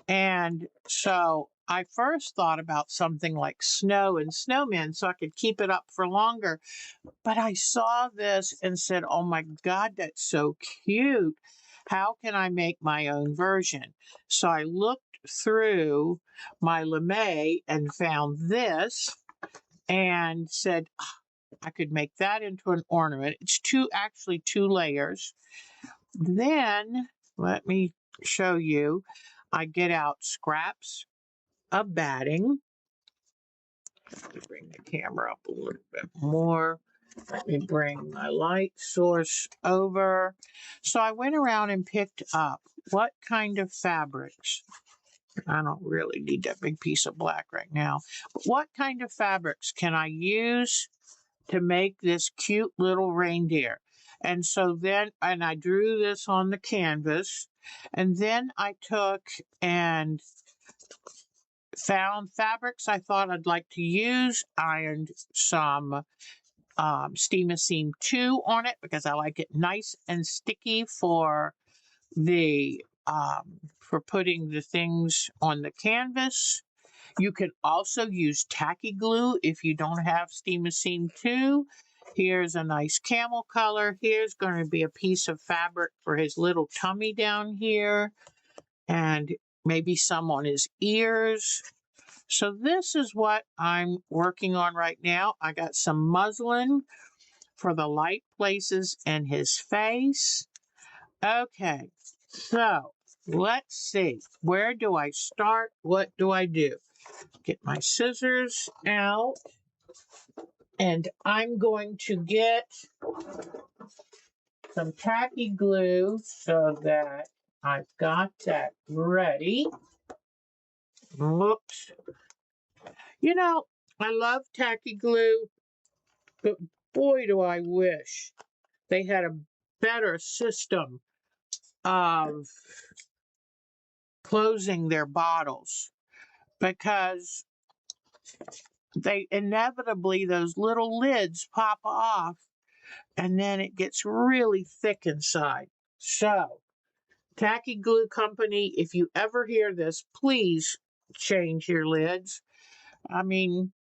And so I first thought about something like snow and snowmen so I could keep it up for longer. But I saw this and said, oh my God, that's so cute. How can I make my own version? So I looked through my lame and found this and said, I could make that into an ornament. It's actually two layers. Then let me show you. I get out scraps of batting. Let me bring the camera up a little bit more. Let me bring my light source over. So I went around and picked up what kind of fabrics. I don't really need that big piece of black right now. But what kind of fabrics can I use to make this cute little reindeer? And so then, and I drew this on the canvas. And then I took and found fabrics I thought I'd like to use, ironed some Steam 2 on it because I like it nice and sticky for the for putting the things on the canvas. You can also use tacky glue if you don't have Steam 2. Here's a nice camel color. Here's going to be a piece of fabric for his little tummy down here, and maybe some on his ears. So this is what I'm working on right now. I got some muslin for the light places in his face. Okay, so let's see. Where do I start? What do I do? Get my scissors out, and I'm going to get some tacky glue so that I've got that ready. Whoops. You know, I love tacky glue, but boy, do I wish they had a better system of closing their bottles, because they inevitably, those little lids pop off and then it gets really thick inside. So, Tacky Glue Company, if you ever hear this, please change your lids. I mean,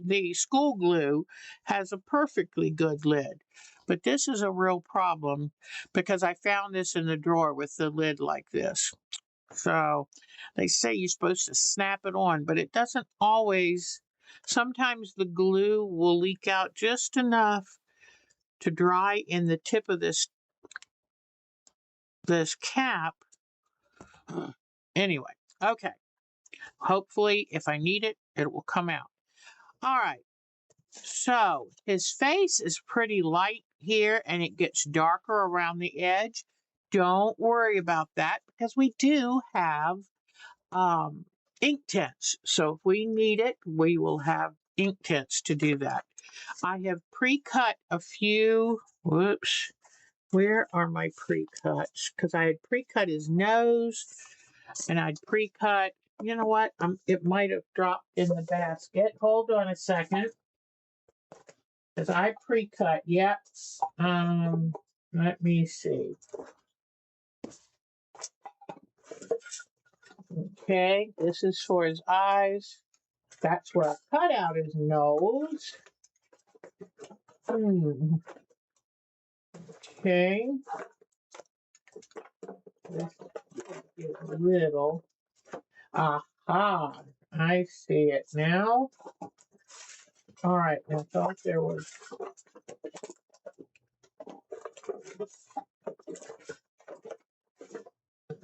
the school glue has a perfectly good lid, but this is a real problem because I found this in the drawer with the lid like this. So they say you're supposed to snap it on, but it doesn't always. Sometimes the glue will leak out just enough to dry in the tip of this cap. Anyway, okay. Hopefully, if I need it, it will come out. All right. So his face is pretty light here, and it gets darker around the edge. Don't worry about that because we do have ink tints. So if we need it, we will have ink tints to do that. I have pre-cut a few, whoops, where are my pre-cuts? Because I had pre-cut his nose and I'd pre-cut, you know what? It might have dropped in the basket. Hold on a second. Because I pre-cut, yep. Let me see. Okay, this is for his eyes. That's where I cut out his nose. Okay. This is a little. Aha, I see it now. All right, I thought there was.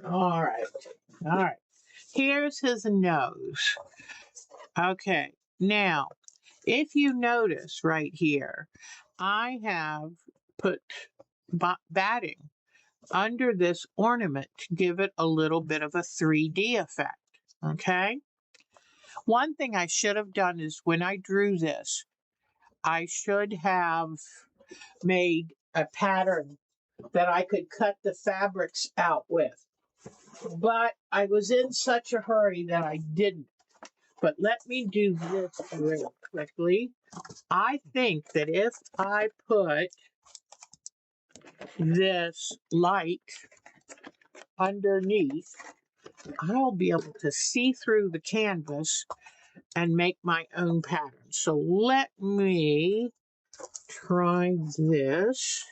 All right. Here's his nose. Okay, now, if you notice right here, I have put batting under this ornament to give it a little bit of a 3D effect, okay? One thing I should have done is when I drew this, I should have made a pattern that I could cut the fabrics out with. But I was in such a hurry that I didn't. But let me do this real quickly. I think that if I put this light underneath, I'll be able to see through the canvas and make my own pattern. So let me try this.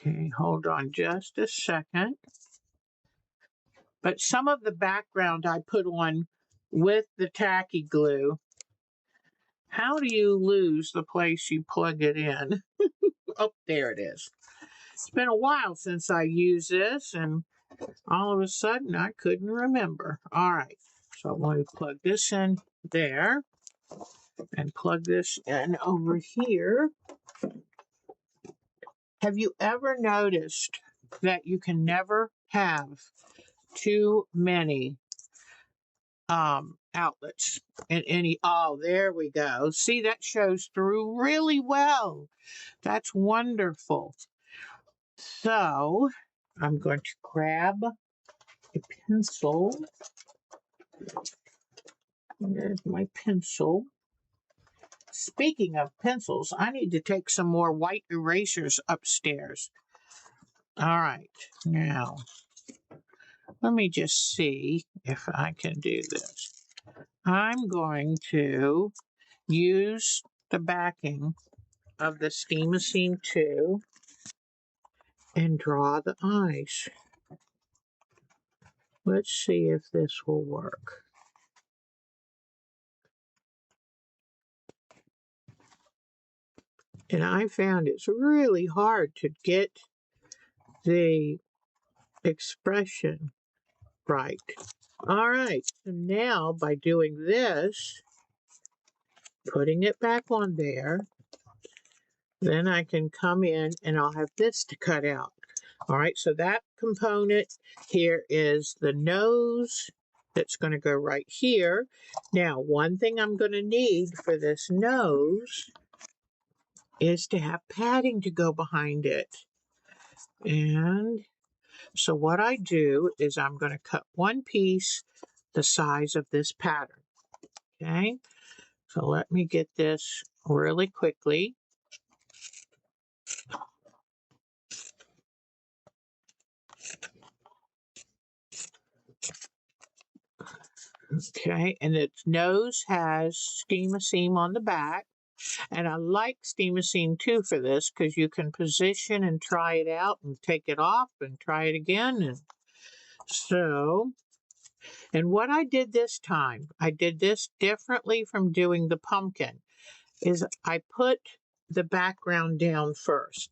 Okay, hold on just a second. But some of the background I put on with the tacky glue. How do you lose the place you plug it in? Oh, there it is. It's been a while since I used this, and all of a sudden I couldn't remember. All right, so I'm going to plug this in there and plug this in over here. Have you ever noticed that you can never have too many outlets in any? Oh, there we go. See, that shows through really well. That's wonderful. So I'm going to grab a pencil. There's my pencil. Speaking of pencils, I need to take some more white erasers upstairs. All right, now let me just see if I can do this. I'm going to use the backing of the Steam-A-Seam 2 and draw the eyes. Let's see if this will work. And I found it's really hard to get the expression right. All right, so now by doing this, putting it back on there, then I can come in and I'll have this to cut out. All right, so that component here is the nose that's going to go right here. Now, one thing I'm going to need for this nose is to have padding to go behind it. And so what I do is I'm going to cut one piece the size of this pattern. Okay, so let me get this really quickly. Okay, and its nose has Steam-A-Seam on the back. And I like Steam-A-Seam 2 for this because you can position and try it out and take it off and try it again. And so, and what I did this time, I did this differently from doing the pumpkin, is I put the background down first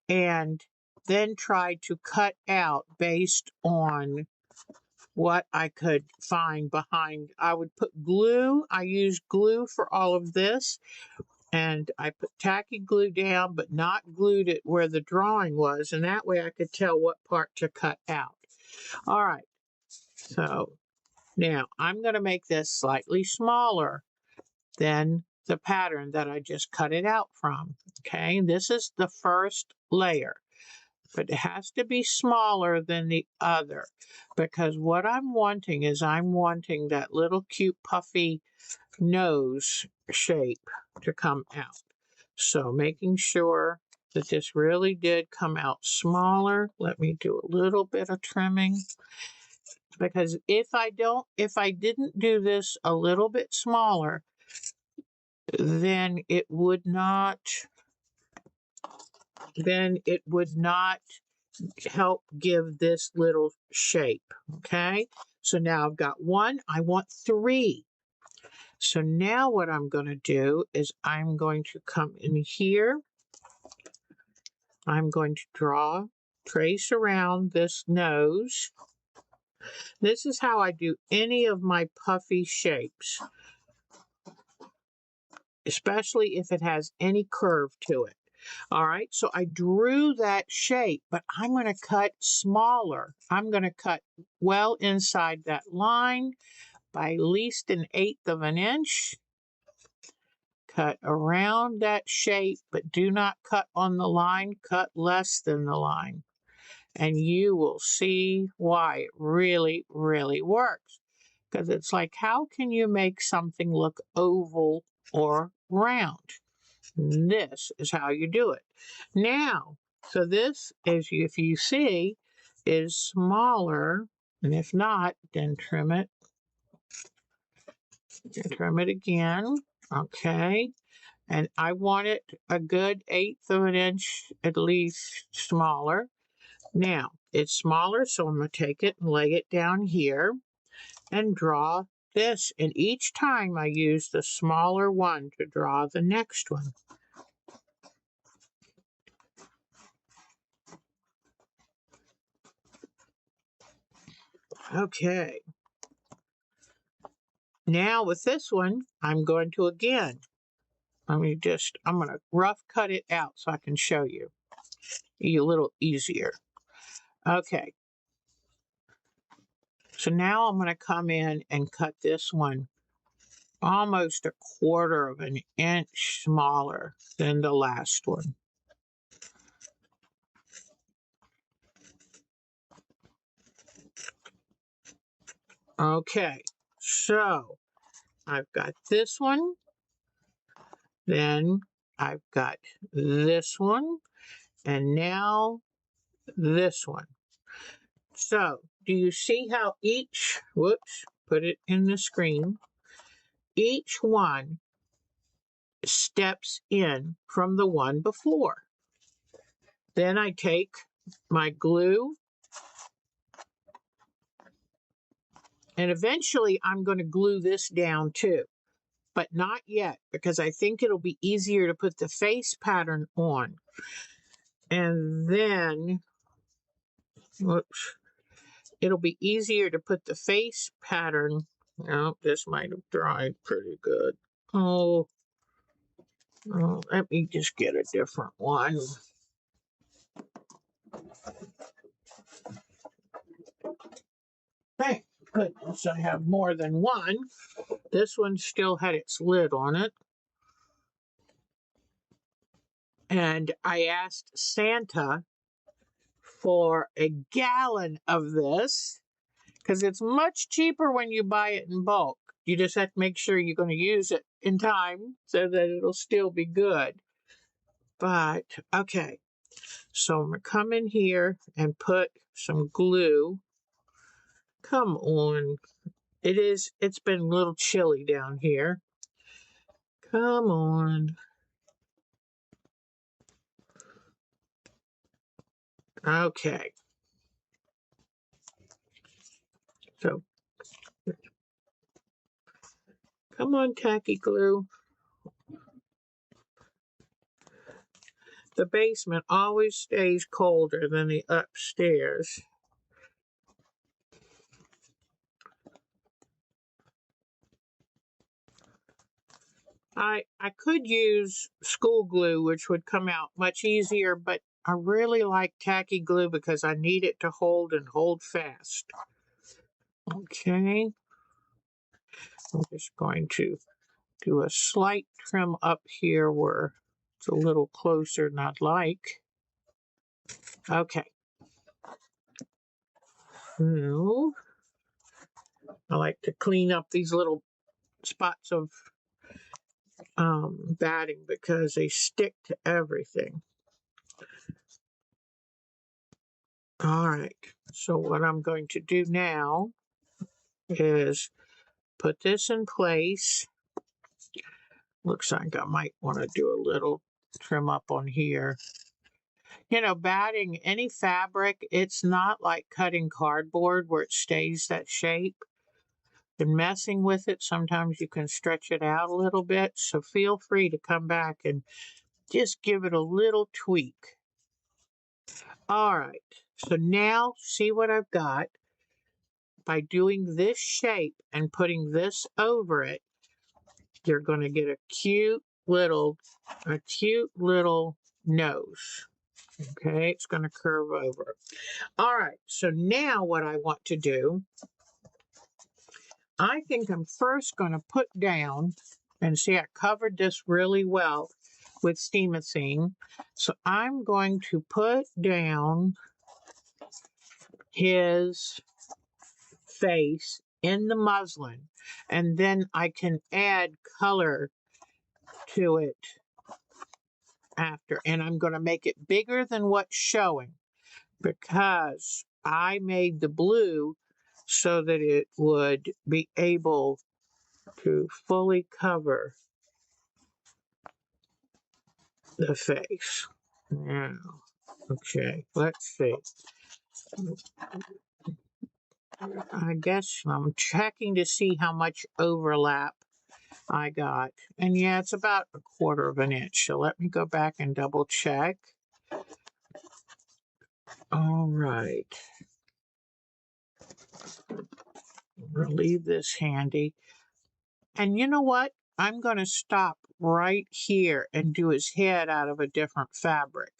and then tried to cut out based on what I could find behind. I would put glue. I used glue for all of this. And I put tacky glue down, but not glued it where the drawing was, and that way I could tell what part to cut out. All right, so now I'm going to make this slightly smaller than the pattern that I just cut it out from. Okay, this is the first layer, but it has to be smaller than the other, because what I'm wanting is I'm wanting that little cute puffy nose shape to come out. So making sure that this really did come out smaller. Let me do a little bit of trimming, because if I didn't do this a little bit smaller, then it would not help give this little shape. Okay, so now I've got one, I want three. So now what I'm going to do is I'm going to come in here. I'm going to trace around this nose. This is how I do any of my puffy shapes, especially if it has any curve to it. All right, so I drew that shape, but I'm going to cut smaller. I'm going to cut well inside that line by at least 1/8 of an inch. Cut around that shape, but do not cut on the line. Cut less than the line. And you will see why it really, really works. Because it's like, how can you make something look oval or round? This is how you do it. Now, so this, if you see, is smaller. And if not, then trim it. Trim it again. Okay. And I want it a good 1/8 of an inch at least smaller. Now, it's smaller, so I'm going to take it and lay it down here and draw this. And each time I use the smaller one to draw the next one. Okay. Now with this one, I'm going to again, I'm going to rough cut it out so I can show you. Be a little easier. Okay. So now I'm going to come in and cut this one almost 1/4 of an inch smaller than the last one. Okay, so I've got this one, then I've got this one, and now this one. So, do you see how put it in the screen, each one steps in from the one before. Then I take my glue, and eventually I'm going to glue this down too, but not yet, because I think it'll be easier to put the face pattern on. And then, it'll be easier to put the face pattern. Oh, this might have dried pretty good. Oh, let me just get a different one. Thank goodness I have more than one. This one still had its lid on it. And I asked Santa for a gallon of this, because it's much cheaper when you buy it in bulk. You just have to make sure you're going to use it in time so that it'll still be good. But, okay. So I'm going to come in here and put some glue. Come on. It's been a little chilly down here. Come on. Okay. So, come on, tacky glue. The basement always stays colder than the upstairs. I could use school glue, which would come out much easier, but I really like tacky glue because I need it to hold and hold fast. Okay. I'm just going to do a slight trim up here where it's a little closer than I'd like. Okay. Now, I like to clean up these little spots of batting because they stick to everything. All right, so what I'm going to do now is put this in place. Looks like I might want to do a little trim up on here. You know, batting any fabric, it's not like cutting cardboard where it stays that shape. And messing with it, sometimes you can stretch it out a little bit. So feel free to come back and just give it a little tweak. All right, so now see what I've got. By doing this shape and putting this over it, you're going to get a cute little nose. Okay, it's going to curve over. All right, so now what I want to do, I think I'm first going to put down, and see I covered this really well with steamethine. So I'm going to put down his face in the muslin, and then I can add color to it after. And I'm going to make it bigger than what's showing because I made the blue so that it would be able to fully cover the face. Now, okay, let's see. I guess I'm checking to see how much overlap I got. And yeah, it's about 1/4 of an inch. So let me go back and double check. All right. We'll leave this handy. And you know what? I'm going to stop right here and do his head out of a different fabric.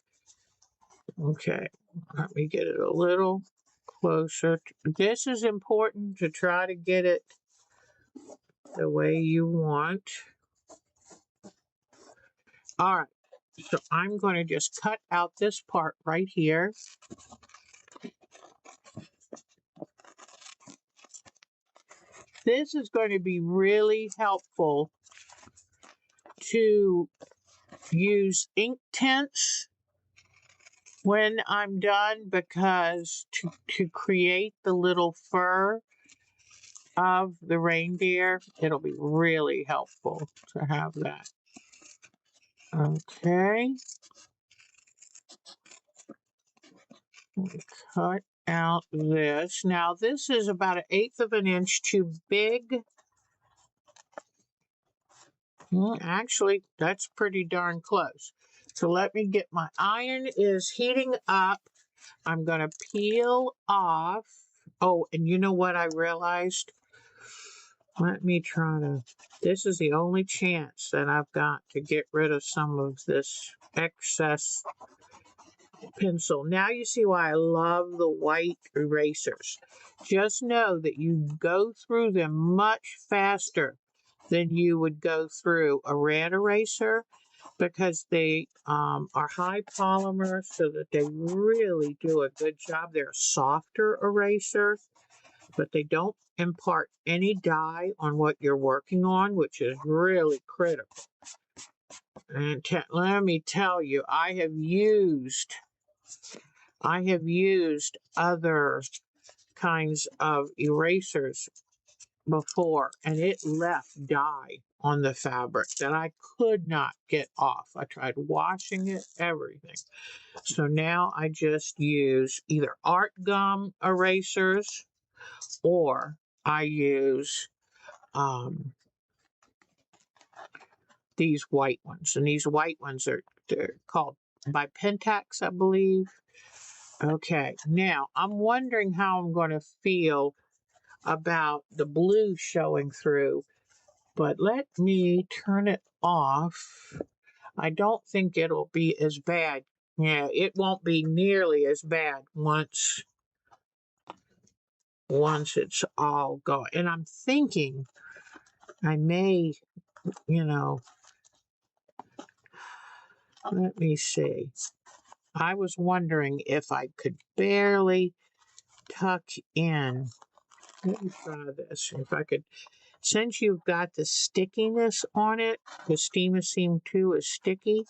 Okay, let me get it a little closer. This is important to try to get it the way you want. All right, so I'm going to just cut out this part right here. This is going to be really helpful to use ink tints when I'm done, because to create the little fur of the reindeer, it'll be really helpful to have that. Okay. Cut out this. Now this is about 1/8 of an inch too big. Actually, that's pretty darn close. So let me get my iron is heating up. I'm going to peel off. Oh, and you know what I realized? Let me try to, this is the only chance that I've got to get rid of some of this excess pencil. Now you see why I love the white erasers. Just know that you go through them much faster than you would go through a red eraser, because they are high polymer, so that they really do a good job. They're a softer eraser, but they don't impart any dye on what you're working on, which is really critical. And let me tell you, I have used other kinds of erasers before, and it left dye on the fabric that I could not get off. I tried washing it, everything. So now I just use either art gum erasers, or I use these white ones. And these white ones they're called by Pentax, I believe. Okay, now I'm wondering how I'm going to feel about the blue showing through. But let me turn it off. I don't think it'll be as bad. Yeah, it won't be nearly as bad once it's all gone. And I'm thinking I may, you know, let me see. I was wondering if I could barely tuck in. Let me try this. If I could, since you've got the stickiness on it, the Steam-A-Seam 2 is sticky,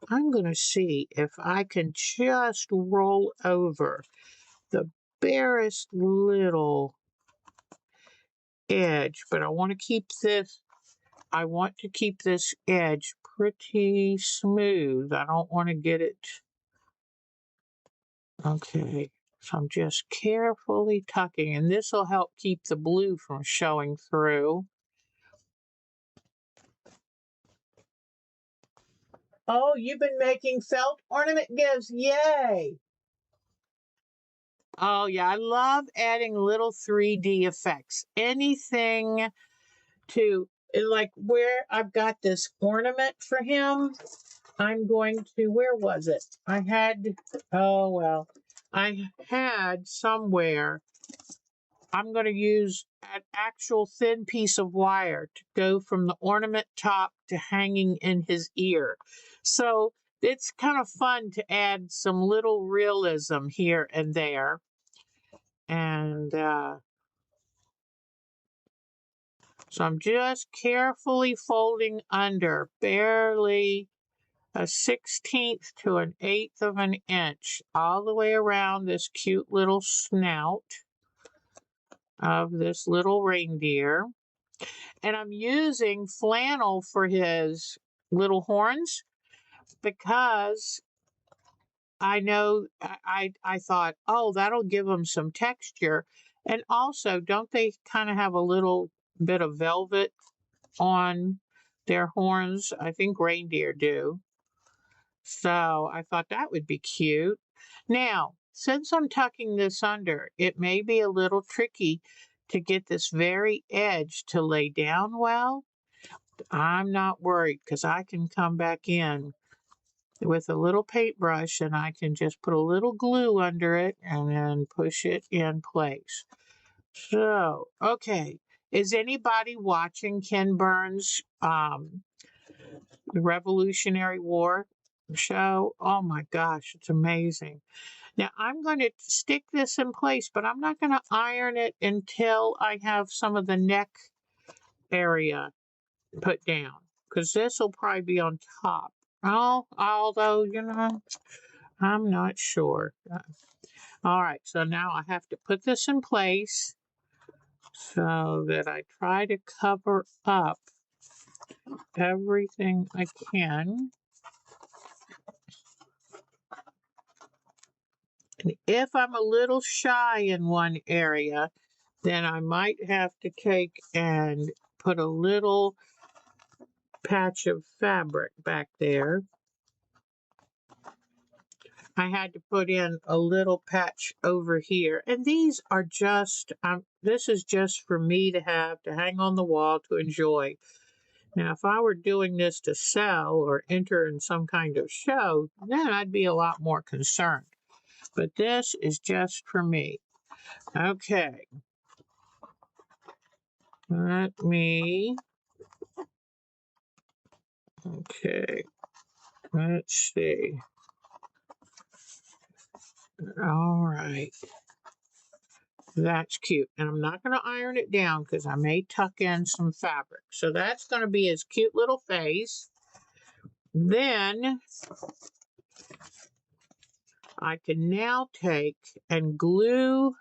I'm going to see if I can just roll over the barest little edge, but I want to keep this edge pretty smooth. I don't want to get it. Okay, so I'm just carefully tucking, and this will help keep the blue from showing through. Oh, you've been making felt ornament gifts. Yay! Oh, yeah, I love adding little 3D effects. Anything to, like where I've got this ornament for him, I'm going to, where was it? I had somewhere, I'm going to use an actual thin piece of wire to go from the ornament top to hanging in his ear. So it's kind of fun to add some little realism here and there. And so I'm just carefully folding under, barely a 1/16 to an 1/8 of an inch, all the way around this cute little snout of this little reindeer. And I'm using flannel for his little horns because I know I thought, oh, that'll give them some texture. And also, don't they kind of have a little bit of velvet on their horns? I think reindeer do. So I thought that would be cute. Now, since I'm tucking this under, it may be a little tricky to get this very edge to lay down well. I'm not worried because I can come back in with a little paintbrush and I can just put a little glue under it and then push it in place. So, okay. Is anybody watching Ken Burns' The Revolutionary War show? Oh my gosh, it's amazing. Now I'm going to stick this in place, but I'm not going to iron it until I have some of the neck area put down, because this will probably be on top. Oh, although, I'm not sure. All right, so now I have to put this in place so that I try to cover up everything I can. And if I'm a little shy in one area, then I might have to take and put a little patch of fabric back there. I had to put in a little patch over here. And these are just, this is just for me to have to hang on the wall to enjoy. Now, if I were doing this to sell or enter in some kind of show, then I'd be a lot more concerned. But this is just for me. Okay. Let me, okay. Let's see. All right. That's cute. And I'm not going to iron it down because I may tuck in some fabric. So that's going to be his cute little face. Then I can now take and glue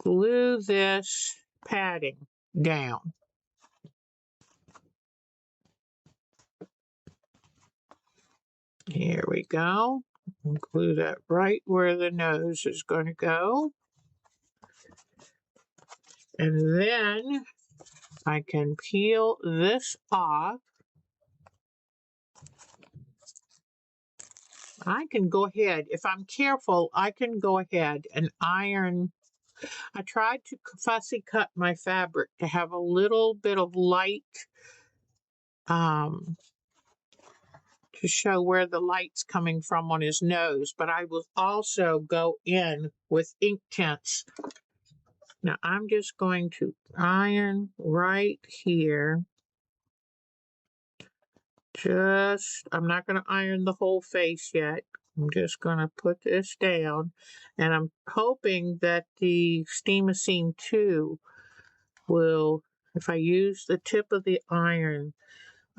this padding down. Here we go. Glue that right where the nose is going to go. And then I can peel this off. I can go ahead, if I'm careful, I can go ahead and iron I tried to fussy cut my fabric to have a little bit of light to show where the light's coming from on his nose, but I will also go in with ink tints. Now I'm just going to iron right here. I'm not going to iron the whole face yet. I'm just going to put this down, and I'm hoping that the Steam-A-Seam 2 will, if I use the tip of the iron,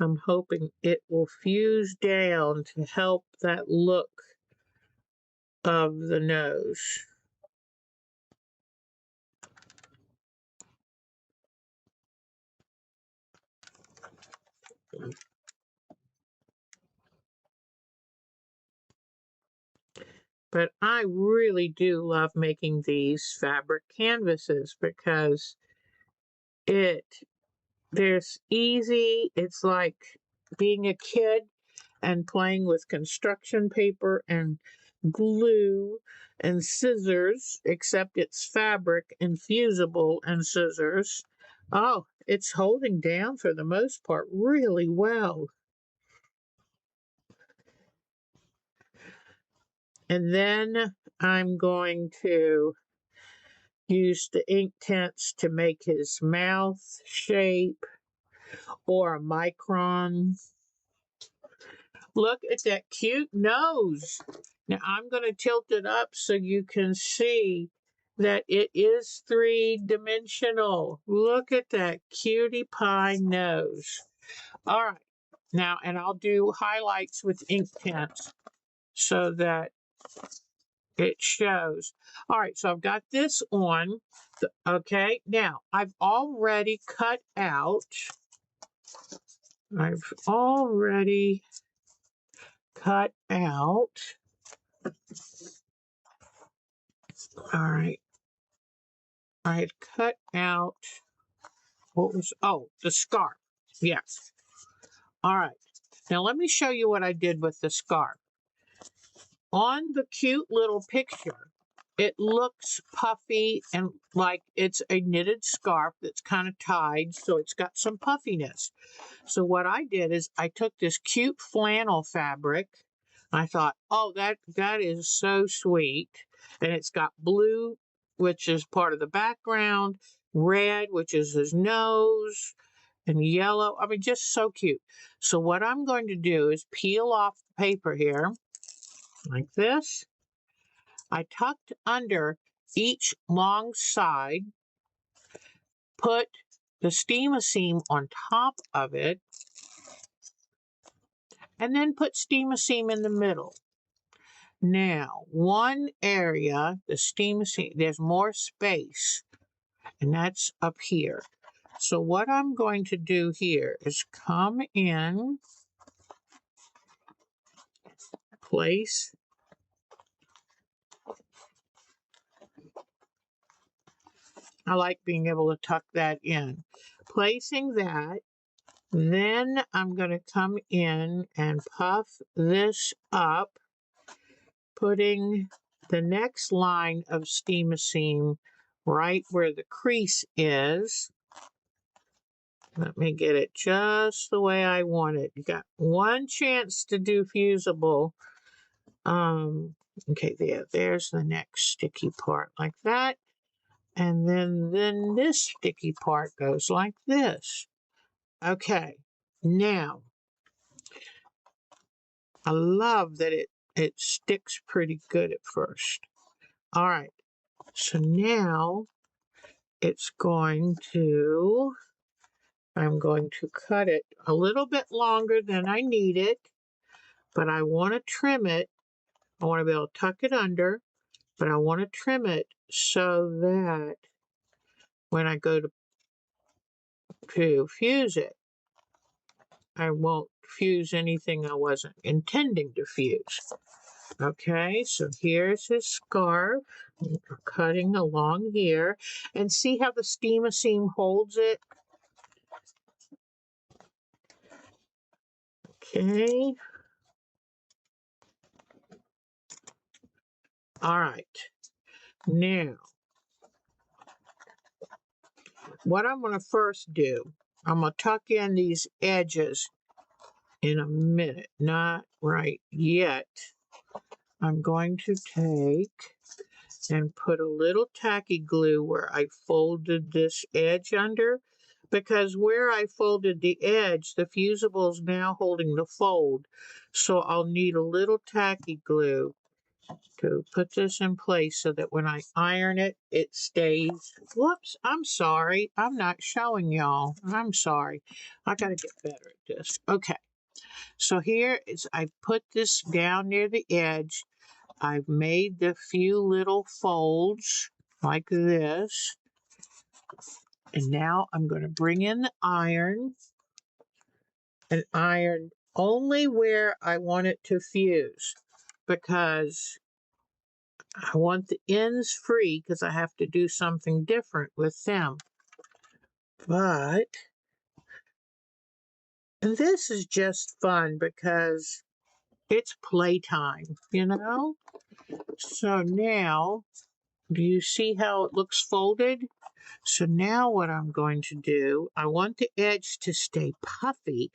I'm hoping it will fuse down to help that look of the nose. But I really do love making these fabric canvases because there's easy, it's like being a kid and playing with construction paper and glue and scissors, except it's fabric and fusible and scissors. Oh, it's holding down for the most part really well. And then I'm going to use the ink tints to make his mouth shape or a micron. Look at that cute nose. Now I'm going to tilt it up so you can see that it is three-dimensional. Look at that cutie pie nose. All right. Now, and I'll do highlights with ink tints so that it shows. All right, so I've got this on. Okay, now I've already cut out. I've already cut out. All right. I had cut out, the scarf. Yes. All right. Now let me show you what I did with the scarf. On the cute little picture, it looks puffy and like it's a knitted scarf that's kind of tied, so it's got some puffiness. So what I did is I took this cute flannel fabric. I thought, oh, that is so sweet. And it's got blue, which is part of the background, red, which is his nose, and yellow. I mean, just so cute. So what I'm going to do is peel off the paper here, like this. I tucked under each long side, put the Steam-A-Seam on top of it, and then put Steam-A-Seam in the middle. Now, one area, the Steam-A-Seam, there's more space, and that's up here. So what I'm going to do here is come in, place, I like being able to tuck that in. Placing that, then I'm going to come in and puff this up, putting the next line of Steam-A-Seam right where the crease is. Let me get it just the way I want it. You got one chance to do fusible. Okay, there's the next sticky part like that. And then this sticky part goes like this. Okay, now, I love that it sticks pretty good at first. All right, so now I'm going to cut it a little bit longer than I need it, but I want to trim it. I want to be able to tuck it under, but I want to trim it so that when I go to fuse it, I won't fuse anything I wasn't intending to fuse. Okay, so here's his scarf. We're cutting along here. And see how the Steam-A-Seam holds it? Okay. All right. Now, what I'm going to first do, I'm going to tuck in these edges in a minute. Not right yet. I'm going to take and put a little tacky glue where I folded this edge under, because where I folded the edge, the fusible is now holding the fold. So I'll need a little tacky glue to put this in place so that when I iron it, it stays. Whoops, I'm sorry. I'm not showing y'all. I'm sorry. I got to get better at this. Okay, so here is, I put this down near the edge. I've made the few little folds like this. And now I'm going to bring in the iron and iron only where I want it to fuse, because I want the ends free because I have to do something different with them. But this is just fun because it's playtime, you know? So now, do you see how it looks folded? So now what I'm going to do, I want the edge to stay puffy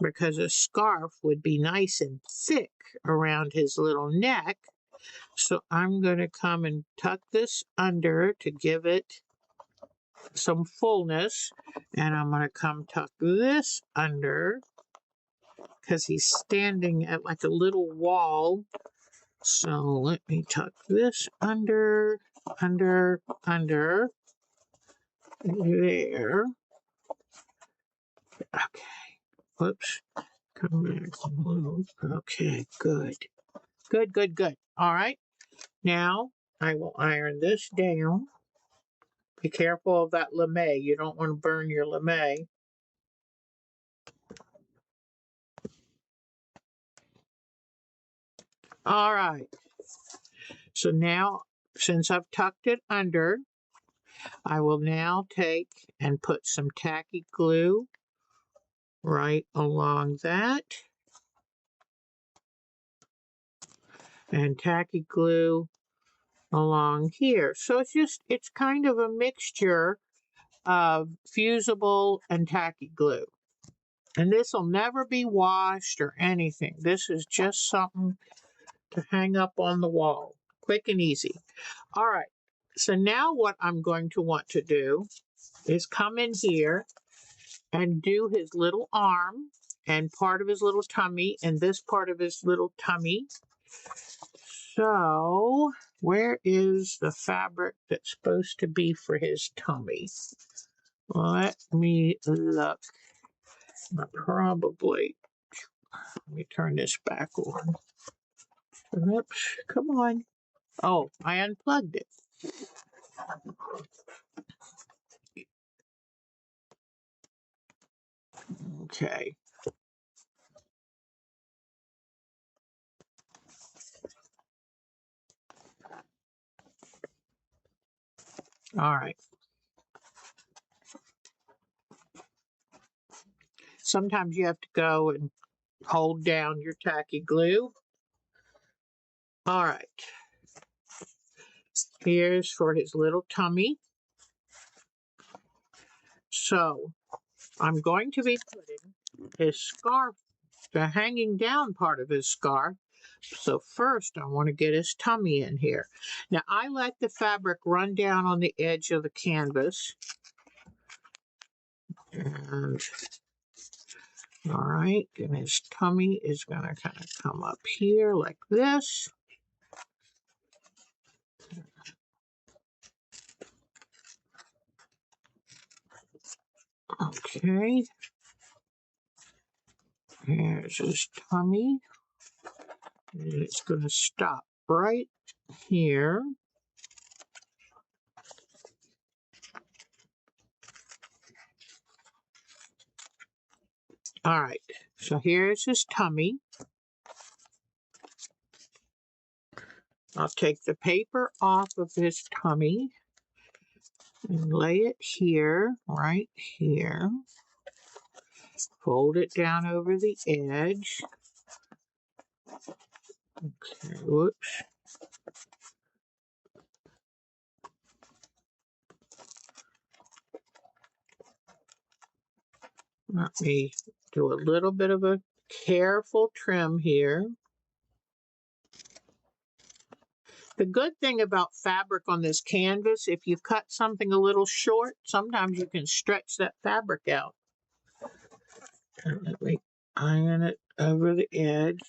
because a scarf would be nice and thick around his little neck. So I'm going to come and tuck this under to give it some fullness. And I'm going to come tuck this under because he's standing at like a little wall. So let me tuck this under, under, there. Okay. Whoops. Come back. Okay, good. Good, good, good. All right. Now I will iron this down. Be careful of that lame. You don't want to burn your lame. All right. So now, since I've tucked it under, I will now take and put some tacky glue right along that. And tacky glue along here. So it's kind of a mixture of fusible and tacky glue. And this will never be washed or anything. This is just something to hang up on the wall. Quick and easy. All right. So now what I'm going to want to do is come in here and do his little arm and part of his little tummy and this part of his little tummy. So where is the fabric that's supposed to be for his tummy? Let me look. Probably. Let me turn this back on. Oops, come on. Oh, I unplugged it. Okay. All right. Sometimes you have to go and hold down your tacky glue. All right. Here's for his little tummy. So I'm going to be putting his scarf, the hanging down part of his scarf. So first I want to get his tummy in here. Now I let the fabric run down on the edge of the canvas. And all right, and his tummy is going to kind of come up here like this. Okay. Here's his tummy. And it's going to stop right here. All right, so here's his tummy. I'll take the paper off of his tummy and lay it here, right here. Fold it down over the edge. Okay, whoops. Let me do a little bit of a careful trim here. The good thing about fabric on this canvas, if you cut something a little short, sometimes you can stretch that fabric out. And let me iron it over the edge.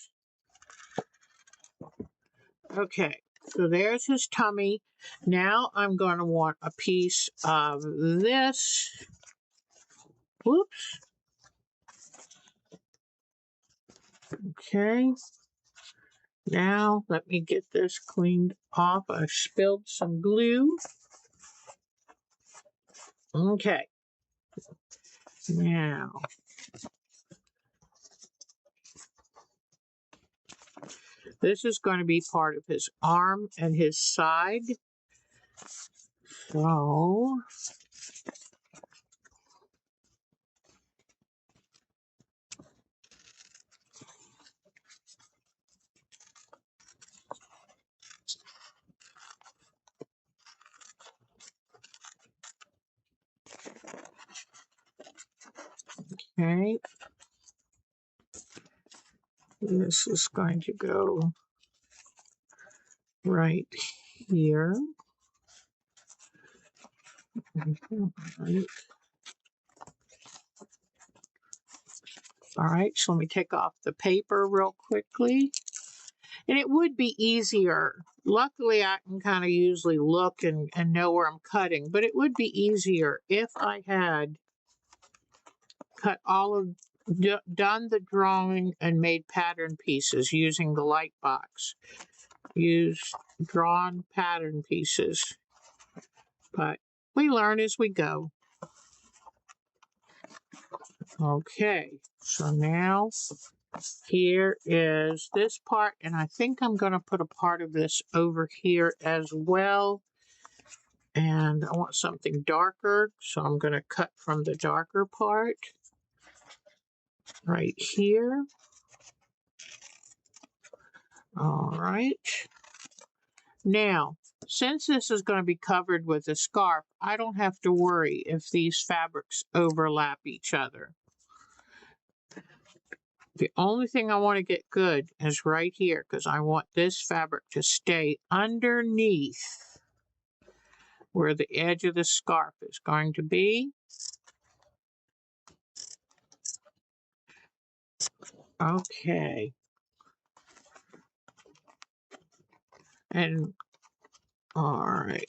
Okay, so there's his tummy. Now I'm going to want a piece of this. Whoops. Okay. Now let me get this cleaned off. I spilled some glue. Okay. Now, this is going to be part of his arm and his side. So, okay. This is going to go right here. Right. All right, so let me take off the paper real quickly. And it would be easier. Luckily, I can kind of usually look and know where I'm cutting, but it would be easier if I had cut done the drawing and made pattern pieces using the light box. Use drawn pattern pieces. But we learn as we go. Okay, so now here is this part, and I think I'm going to put a part of this over here as well. And I want something darker, so I'm going to cut from the darker part right here. All right. Now, since this is going to be covered with a scarf, I don't have to worry if these fabrics overlap each other. The only thing I want to get good is right here, because I want this fabric to stay underneath where the edge of the scarf is going to be. Okay. And all right.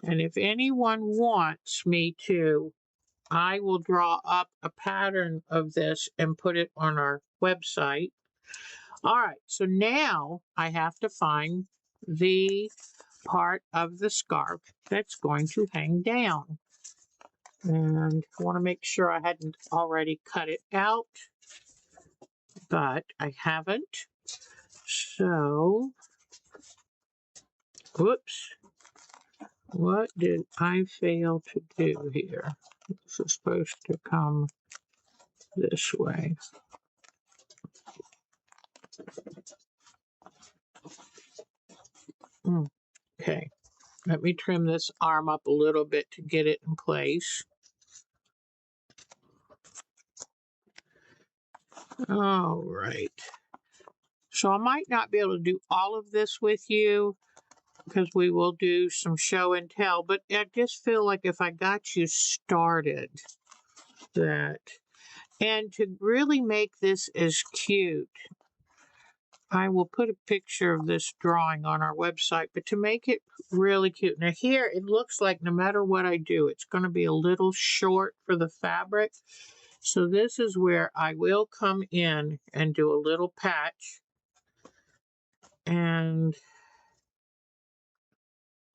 And if anyone wants me to, I will draw up a pattern of this and put it on our website. All right, so now I have to find the part of the scarf that's going to hang down. And I want to make sure I hadn't already cut it out, but I haven't. So, whoops. What did I fail to do here? This is supposed to come this way. Okay, let me trim this arm up a little bit to get it in place. All right. So I might not be able to do all of this with you because we will do some show and tell, but I just feel like if I got you started, that, and to really make this as cute, I will put a picture of this drawing on our website, but to make it really cute. Now here, it looks like no matter what I do, it's going to be a little short for the fabric. So this is where I will come in and do a little patch. And,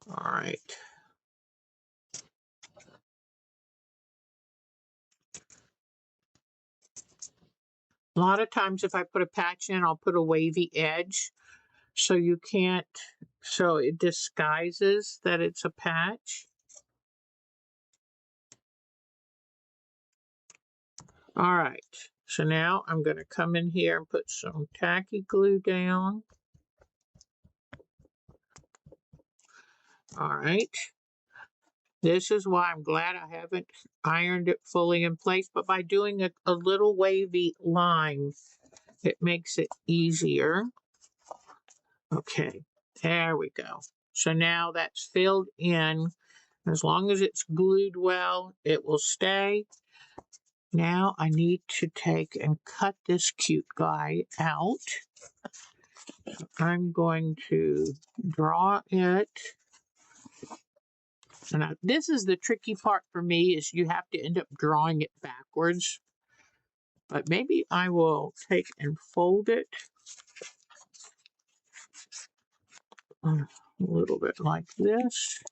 all right. A lot of times if I put a patch in, I'll put a wavy edge so you can't, so it disguises that it's a patch. All right, so now I'm going to come in here and put some tacky glue down. All right, This is why I'm glad I haven't ironed it fully in place, but by doing a little wavy line, it makes it easier. Okay, there we go. So now that's filled in. As long as it's glued well, it will stay. Now I need to take and cut this cute guy out. I'm going to draw it. And this is the tricky part for me, is you have to end up drawing it backwards. But maybe I will take and fold it a little bit like this.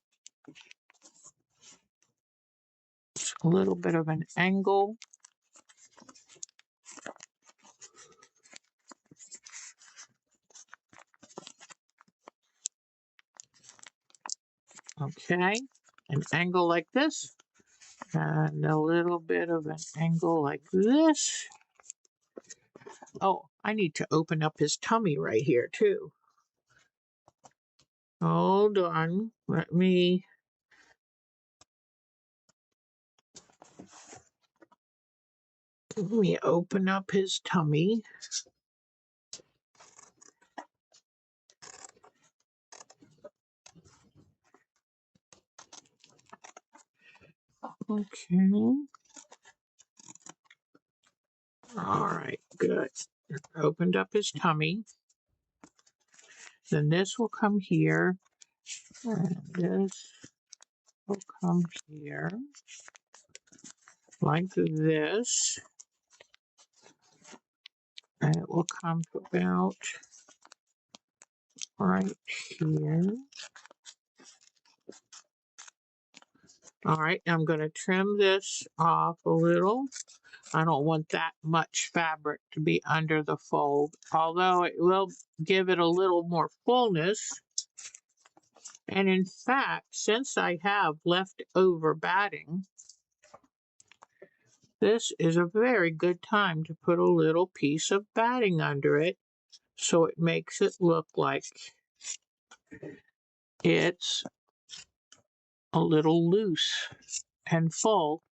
It's a little bit of an angle. Okay, an angle like this. And a little bit of an angle like this. Oh, I need to open up his tummy right here too. Hold on, let me open up his tummy. Okay. All right, good. Opened up his tummy. Then this will come here, and this will come here, like this. And it will come about right here. All right, I'm going to trim this off a little. I don't want that much fabric to be under the fold, although it will give it a little more fullness. And in fact, since I have leftover batting, this is a very good time to put a little piece of batting under it, so it makes it look like it's a little loose and full.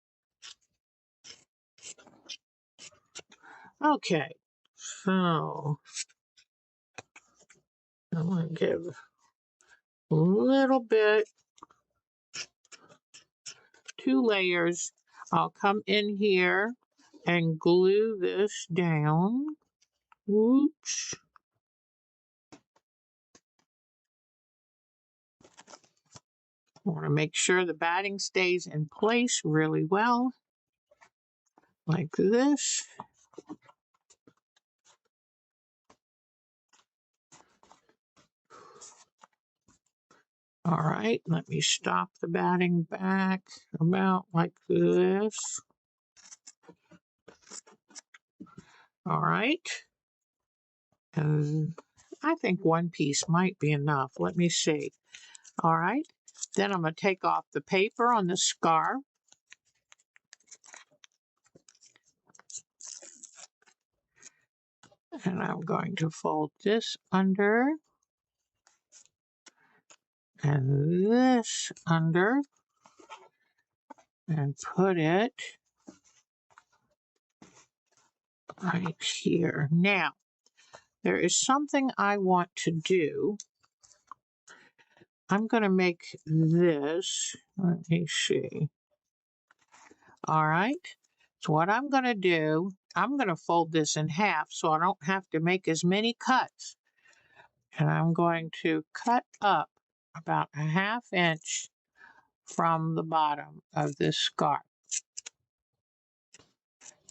Okay, so I'm going to give a little bit, 2 layers. I'll come in here and glue this down. Oops. I want to make sure the batting stays in place really well, like this. All right, let me stop the batting back about like this. All right. And I think 1 piece might be enough. Let me see. All right. Then I'm going to take off the paper on the scarf. And I'm going to fold this under. And this under. And put it right here. Now, there is something I want to do. I'm going to make this. Let me see. All right. So what I'm going to do, I'm going to fold this in half so I don't have to make as many cuts. And I'm going to cut up about a 1/2 inch from the bottom of this scarf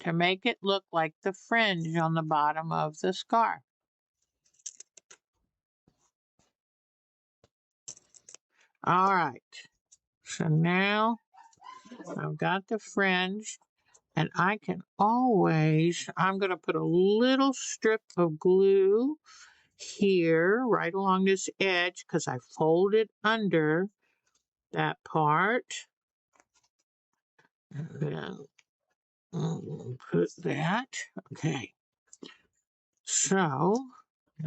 to make it look like the fringe on the bottom of the scarf. All right. So now I've got the fringe, and I can always, I'm going to put a little strip of glue here right along this edge because I folded under that part. And then put that. Okay. So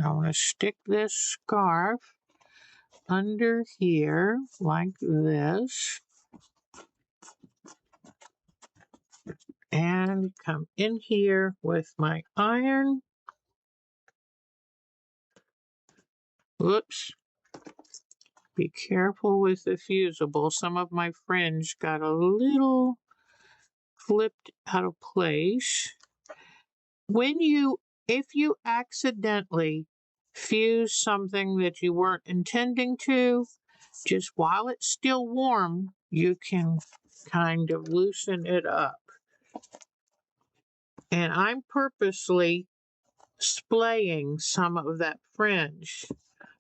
I want to stick this scarf under here like this. and come in here with my iron. Whoops. Be careful with the fusible. Some of my fringe got a little flipped out of place. If you accidentally fuse something that you weren't intending to, just while it's still warm, you can kind of loosen it up. And I'm purposely splaying some of that fringe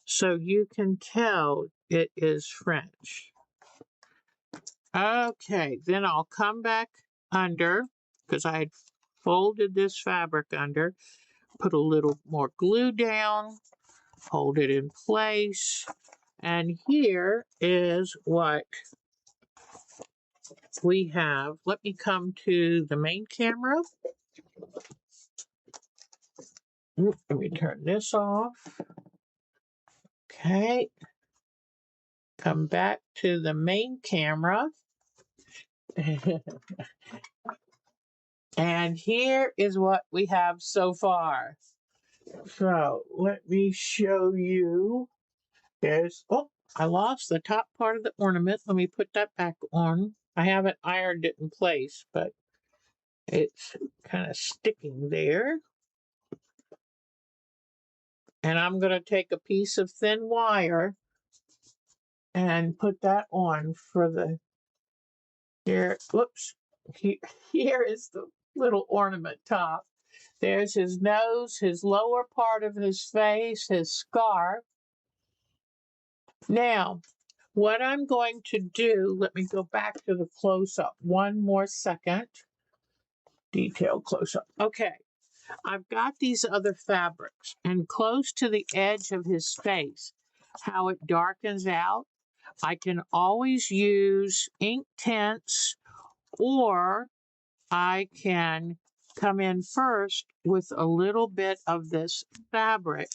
so you can tell it is fringe. Okay, then I'll come back under, because I had folded this fabric under, put a little more glue down, hold it in place, and here is what we have. Let me come to the main camera. Let me turn this off. Okay. Come back to the main camera. And here is what we have so far. So let me show you. Oh, I lost the top part of the ornament. Let me put that back on. I haven't ironed it in place, but it's kind of sticking there. And I'm going to take a piece of thin wire and put that on for the, here, whoops, here is the little ornament top. There's his nose, his lower part of his face, his scarf. Now, what I'm going to do, let me go back to the close-up one more second. Detail close-up. Okay, I've got these other fabrics, and close to the edge of his face, how it darkens out, I can always use ink tints, or I can come in first with a little bit of this fabric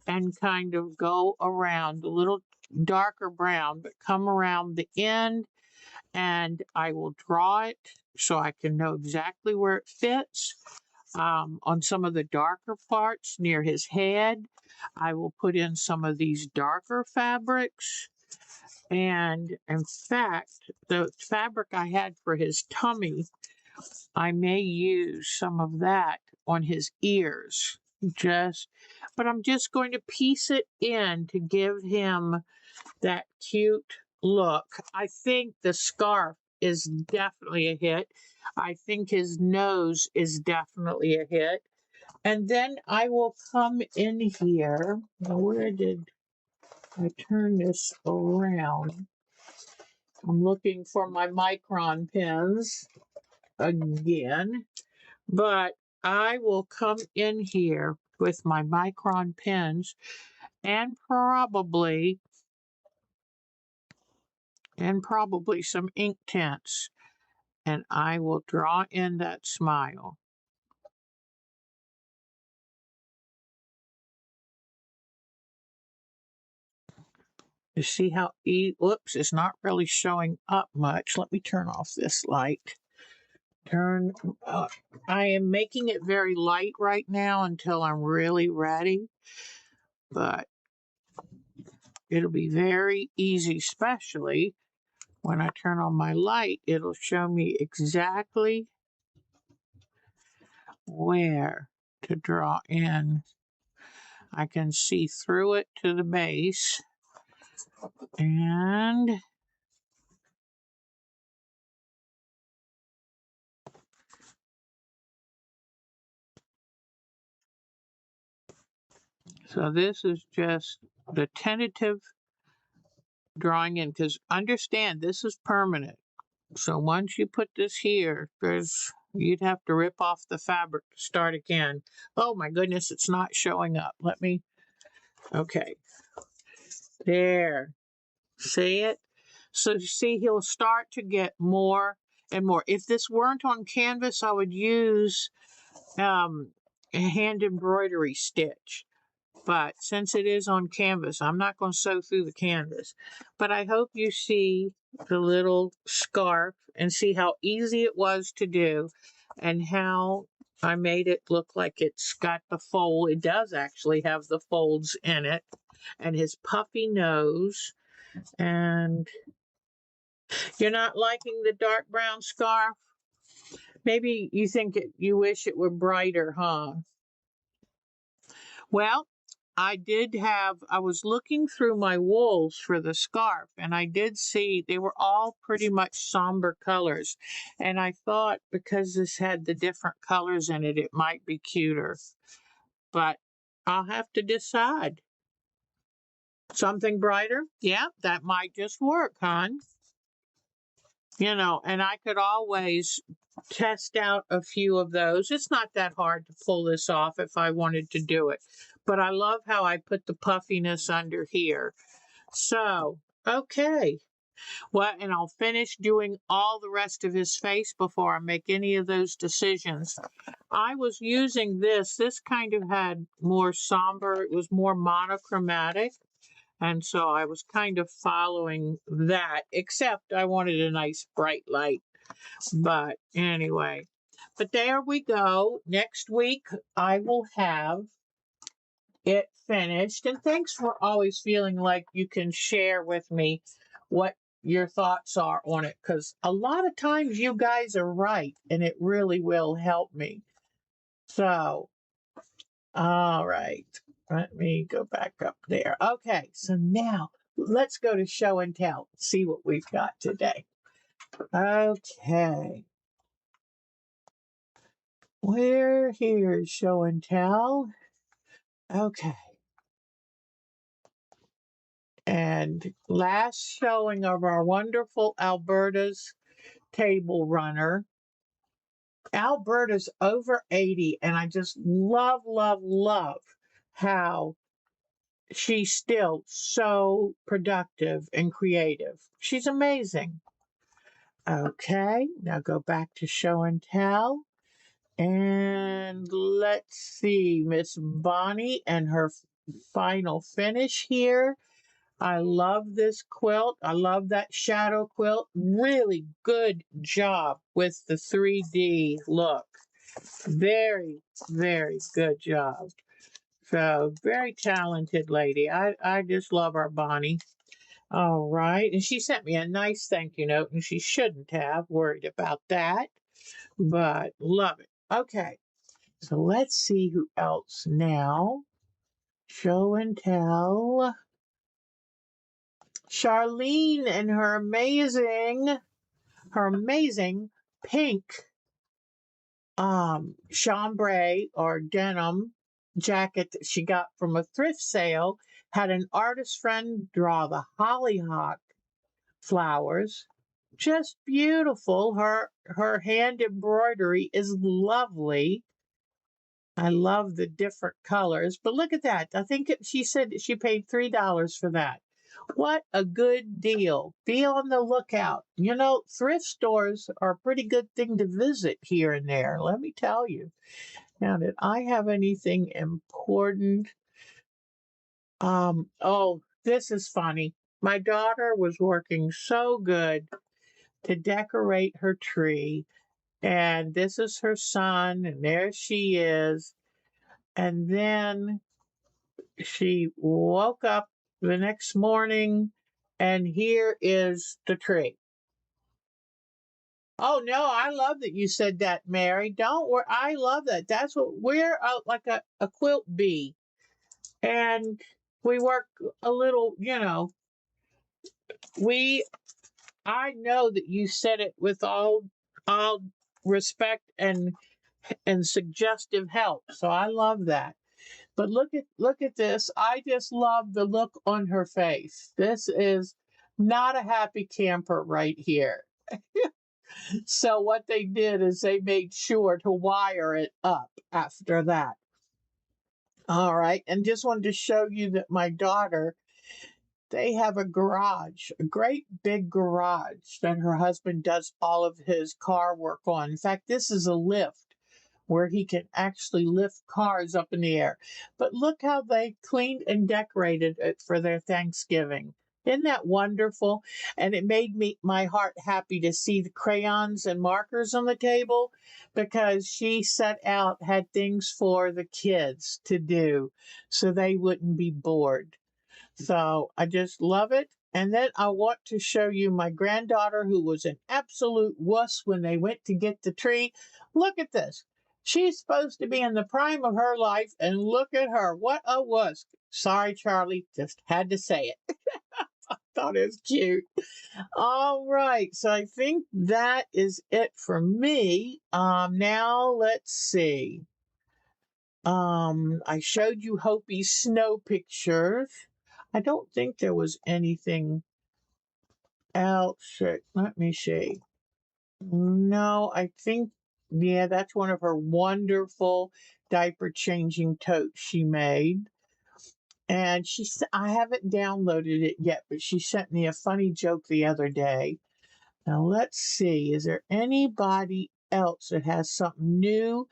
and kind of go around a little darker brown, but come around the end, and I will draw it so I can know exactly where it fits. On some of the darker parts near his head, I will put in some of these darker fabrics. And in fact, the fabric I had for his tummy, I may use some of that on his ears. But I'm just going to piece it in to give him that cute look. I think the scarf is definitely a hit. I think his nose is definitely a hit. And then I will come in here. Now, where did I turn this around? I'm looking for my micron pins again, but I will come in here with my micron pins and probably some ink tints, and I will draw in that smile. You see how whoops, it's not really showing up much. Let me turn off this light. I am making it very light right now until I'm really ready, but it'll be very easy, especially when I turn on my light. It'll show me exactly where to draw in. I can see through it to the base, and so this is just the tentative drawing in, because understand this is permanent. So once you put this here, you'd have to rip off the fabric to start again. Oh my goodness, it's not showing up. Okay. There. See it? So you see, he'll start to get more and more. If this weren't on canvas, I would use a hand embroidery stitch. But since it is on canvas, I'm not going to sew through the canvas. But I hope you see the little scarf and see how easy it was to do. and how I made it look like it's got the fold. It does actually have the folds in it, and his puffy nose. And you're not liking the dark brown scarf? Maybe you think you wish it were brighter, huh? Well, I was looking through my wools for the scarf, and I did see they were all pretty much somber colors. And I thought because this had the different colors in it, it might be cuter. But I'll have to decide. Something brighter? Yeah, that might just work, hon. You know, and I could always test out a few of those. It's not that hard to pull this off if I wanted to do it. But I love how I put the puffiness under here. So, okay. Well, and I'll finish doing all the rest of his face before I make any of those decisions. I was using this. This kind of had more somber. It was more monochromatic. And so I was kind of following that, except I wanted a nice bright light. But anyway, but there we go. Next week, I will have it finished. And thanks for always feeling like you can share with me what your thoughts are on it, because a lot of times you guys are right, and it really will help me. So, all right. Let me go back up there. Okay, so now let's go to show and tell, see what we've got today. Okay. We're here, show and tell. Okay. And last showing of our wonderful Alberta's table runner. Alberta's over 80, and I just love, love, love how she's still so productive and creative. She's amazing. Okay, now go back to show and tell. And let's see, Miss Bonnie and her final finish here. I love this quilt. I love that shadow quilt. Really good job with the 3D look. Very, very good job. So, very talented lady. I just love our Bonnie. All right. And she sent me a nice thank you note, and she shouldn't have worried about that, but love it. Okay. So let's see who else now. Show and tell. Charlene and her amazing pink chambray or denim jacket that she got from a thrift sale. Had an artist friend draw the hollyhock flowers. Just beautiful. Her hand embroidery is lovely. I love the different colors, but look at that. I think she said she paid $3 for that. What a good deal. Be on the lookout. You know, thrift stores are a pretty good thing to visit here and there, let me tell you. Now, did I have anything important? Oh, this is funny. My daughter was working so good to decorate her tree, and this is her son, and there she is. And then she woke up the next morning, and here is the tree. Oh no, I love that you said that, Mary. Don't worry. I love that. That's what we're like a quilt bee. And we work a little, you know, I know that you said it with all respect and suggestive help. So I love that. But look at this. I just love the look on her face. This is not a happy camper right here. So what they did is they made sure to wire it up after that. All right. And just wanted to show you that my daughter, they have a garage, a great big garage that her husband does all of his car work on. In fact, this is a lift where he can actually lift cars up in the air. But look how they cleaned and decorated it for their Thanksgiving. Isn't that wonderful? And it made my heart happy to see the crayons and markers on the table because she set out, had things for the kids to do so they wouldn't be bored. So I just love it. And then I want to show you my granddaughter who was an absolute wuss when they went to get the tree. Look at this. She's supposed to be in the prime of her life, and look at her. What a wuss. Sorry, Charlie. Just had to say it. Thought it was cute. All right. So I think that is it for me. Now let's see. I showed you Hopi's snow pictures. I don't think there was anything else. Let me see. No, I think, yeah, that's one of her wonderful diaper changing totes she made. And I haven't downloaded it yet, but she sent me a funny joke the other day. Now let's see, is there anybody else that has something new?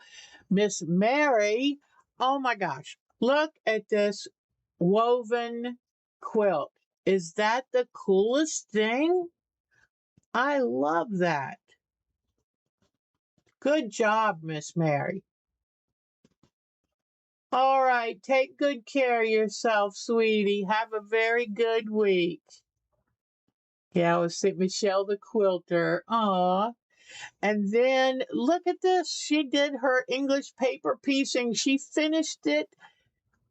Miss Mary, oh my gosh, look at this woven quilt. Is that the coolest thing? I love that. Good job, Miss Mary. All right, take good care of yourself, sweetie. Have a very good week. Yeah, I was Michelle the quilter. Aw. And then look at this. She did her English paper piecing. She finished it,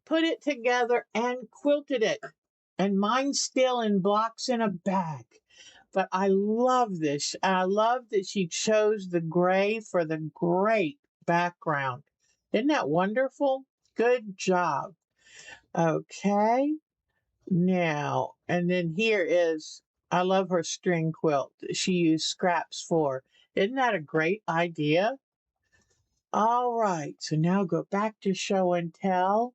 put it together, and quilted it. And mine's still in blocks in a bag. But I love this. I love that she chose the gray for the great background. Isn't that wonderful? Good job. Okay. Now, and then here is, I love her string quilt that she used scraps for. Isn't that a great idea? All right, so now go back to show and tell.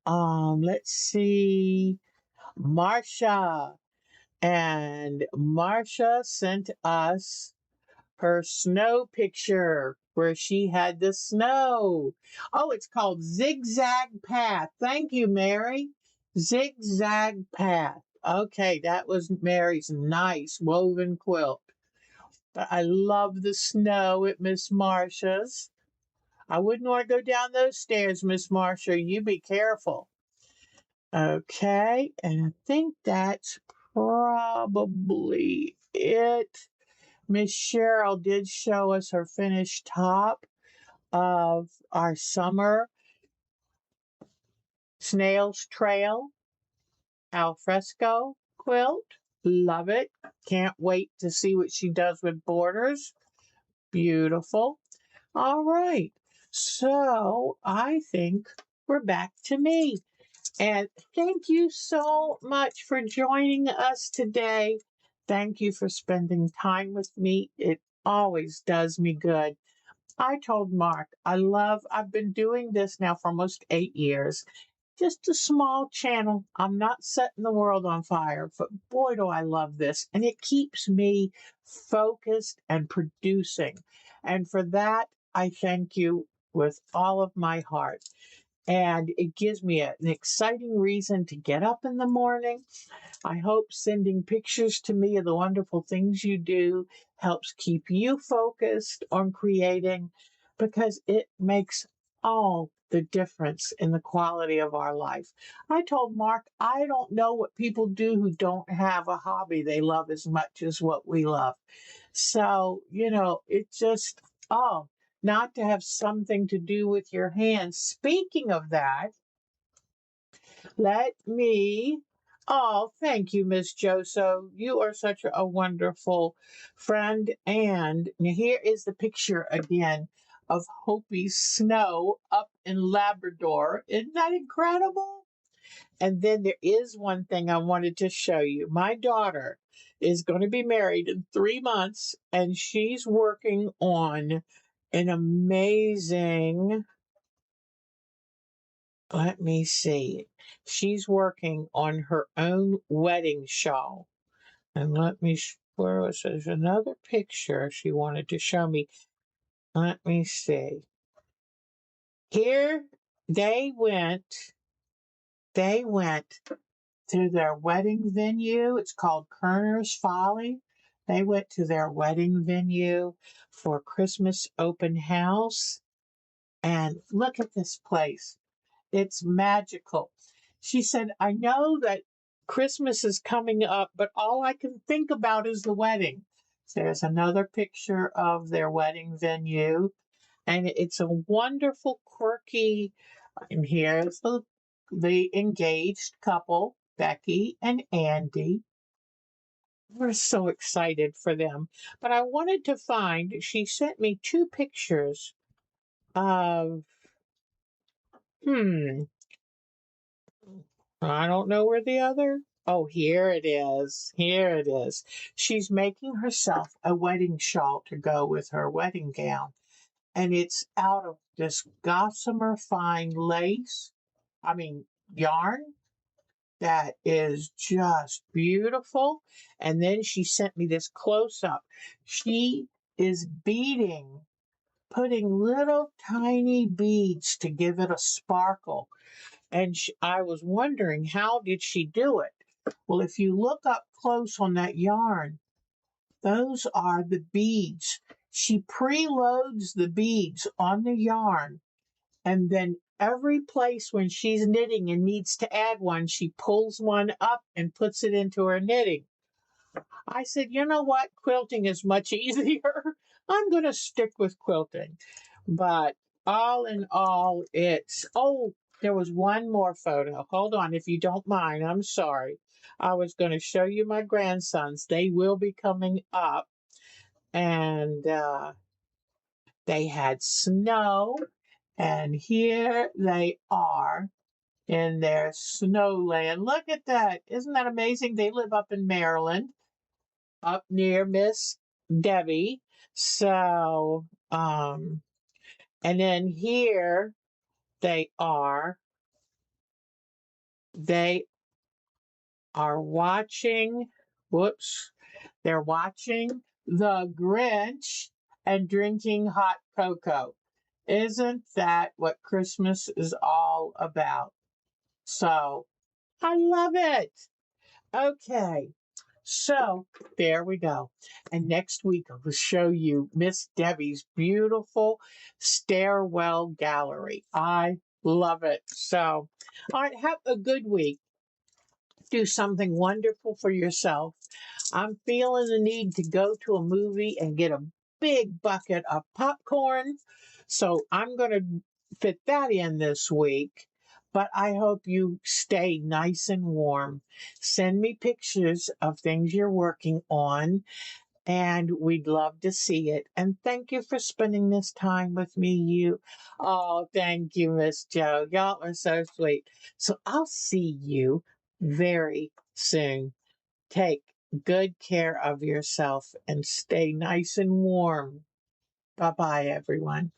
Let's see. Marcia. And Marcia sent us her snow picture where she had the snow. Oh, it's called Zigzag Path. Thank you, Mary. Zigzag Path. Okay, that was Mary's nice woven quilt. But I love the snow at Miss Marcia's. I wouldn't want to go down those stairs, Miss Marcia. You be careful. Okay, and I think that's probably it. Miss Cheryl did show us her finished top of our summer Snail's Trail alfresco quilt. Love it. Can't wait to see what she does with borders. Beautiful. All right. So I think we're back to me. And thank you so much for joining us today. Thank you for spending time with me. It always does me good. I told Mark, I've been doing this now for almost 8 years. Just a small channel. I'm not setting the world on fire, but boy, do I love this. And it keeps me focused and producing. And for that, I thank you with all of my heart. And it gives me an exciting reason to get up in the morning. I hope sending pictures to me of the wonderful things you do helps keep you focused on creating, because it makes all the difference in the quality of our life. I told Mark, I don't know what people do who don't have a hobby they love as much as what we love. So, it's just, not to have something to do with your hands. Speaking of that, let me. Oh, thank you, Miss Joso. You are such a wonderful friend. And here is the picture again of Hopi's snow up in Labrador. Isn't that incredible? And then there is one thing I wanted to show you. My daughter is going to be married in 3 months, and she's working on an amazing, let me see. She's working on her own wedding shawl. And where was there's another picture she wanted to show me. Let me see. Here they went to their wedding venue. It's called Kerner's Folly. They went to their wedding venue for Christmas open house. And look at this place. It's magical. She said, I know that Christmas is coming up, but all I can think about is the wedding. There's another picture of their wedding venue, and it's a wonderful, quirky, and here's the engaged couple, Becky and Andy. We're so excited for them. But I wanted to find, she sent me two pictures of, I don't know where the other. Oh, here it is. Here it is. She's making herself a wedding shawl to go with her wedding gown. And it's out of this gossamer fine lace. I mean, yarn that is just beautiful. And then she sent me this close up. She is beading, putting little tiny beads to give it a sparkle. And I was wondering, how did she do it? Well, if you look up close on that yarn, those are the beads. She preloads the beads on the yarn, and then every place when she's knitting and needs to add one, she pulls one up and puts it into her knitting. I said, you know what? Quilting is much easier. I'm going to stick with quilting. But all in all, there was one more photo. Hold on, if you don't mind. I'm sorry. I was going to show you my grandsons. They will be coming up. And they had snow. And here they are in their snowland. Look at that. Isn't that amazing? They live up in Maryland, up near Miss Debbie. So, and then here they are. They are watching, whoops, they're watching The Grinch and drinking hot cocoa. Isn't that what Christmas is all about? So, I love it. Okay. So there we go. And next week I will show you Miss Debbie's beautiful stairwell gallery. I love it. So, all right, have a good week. Do something wonderful for yourself. I'm feeling the need to go to a movie and get a big bucket of popcorn. So I'm going to fit that in this week. But I hope you stay nice and warm. Send me pictures of things you're working on, and we'd love to see it. And thank you for spending this time with me. Oh, thank you, Miss Jo. Y'all are so sweet. So I'll see you very soon. Take good care of yourself and stay nice and warm. Bye-bye, everyone.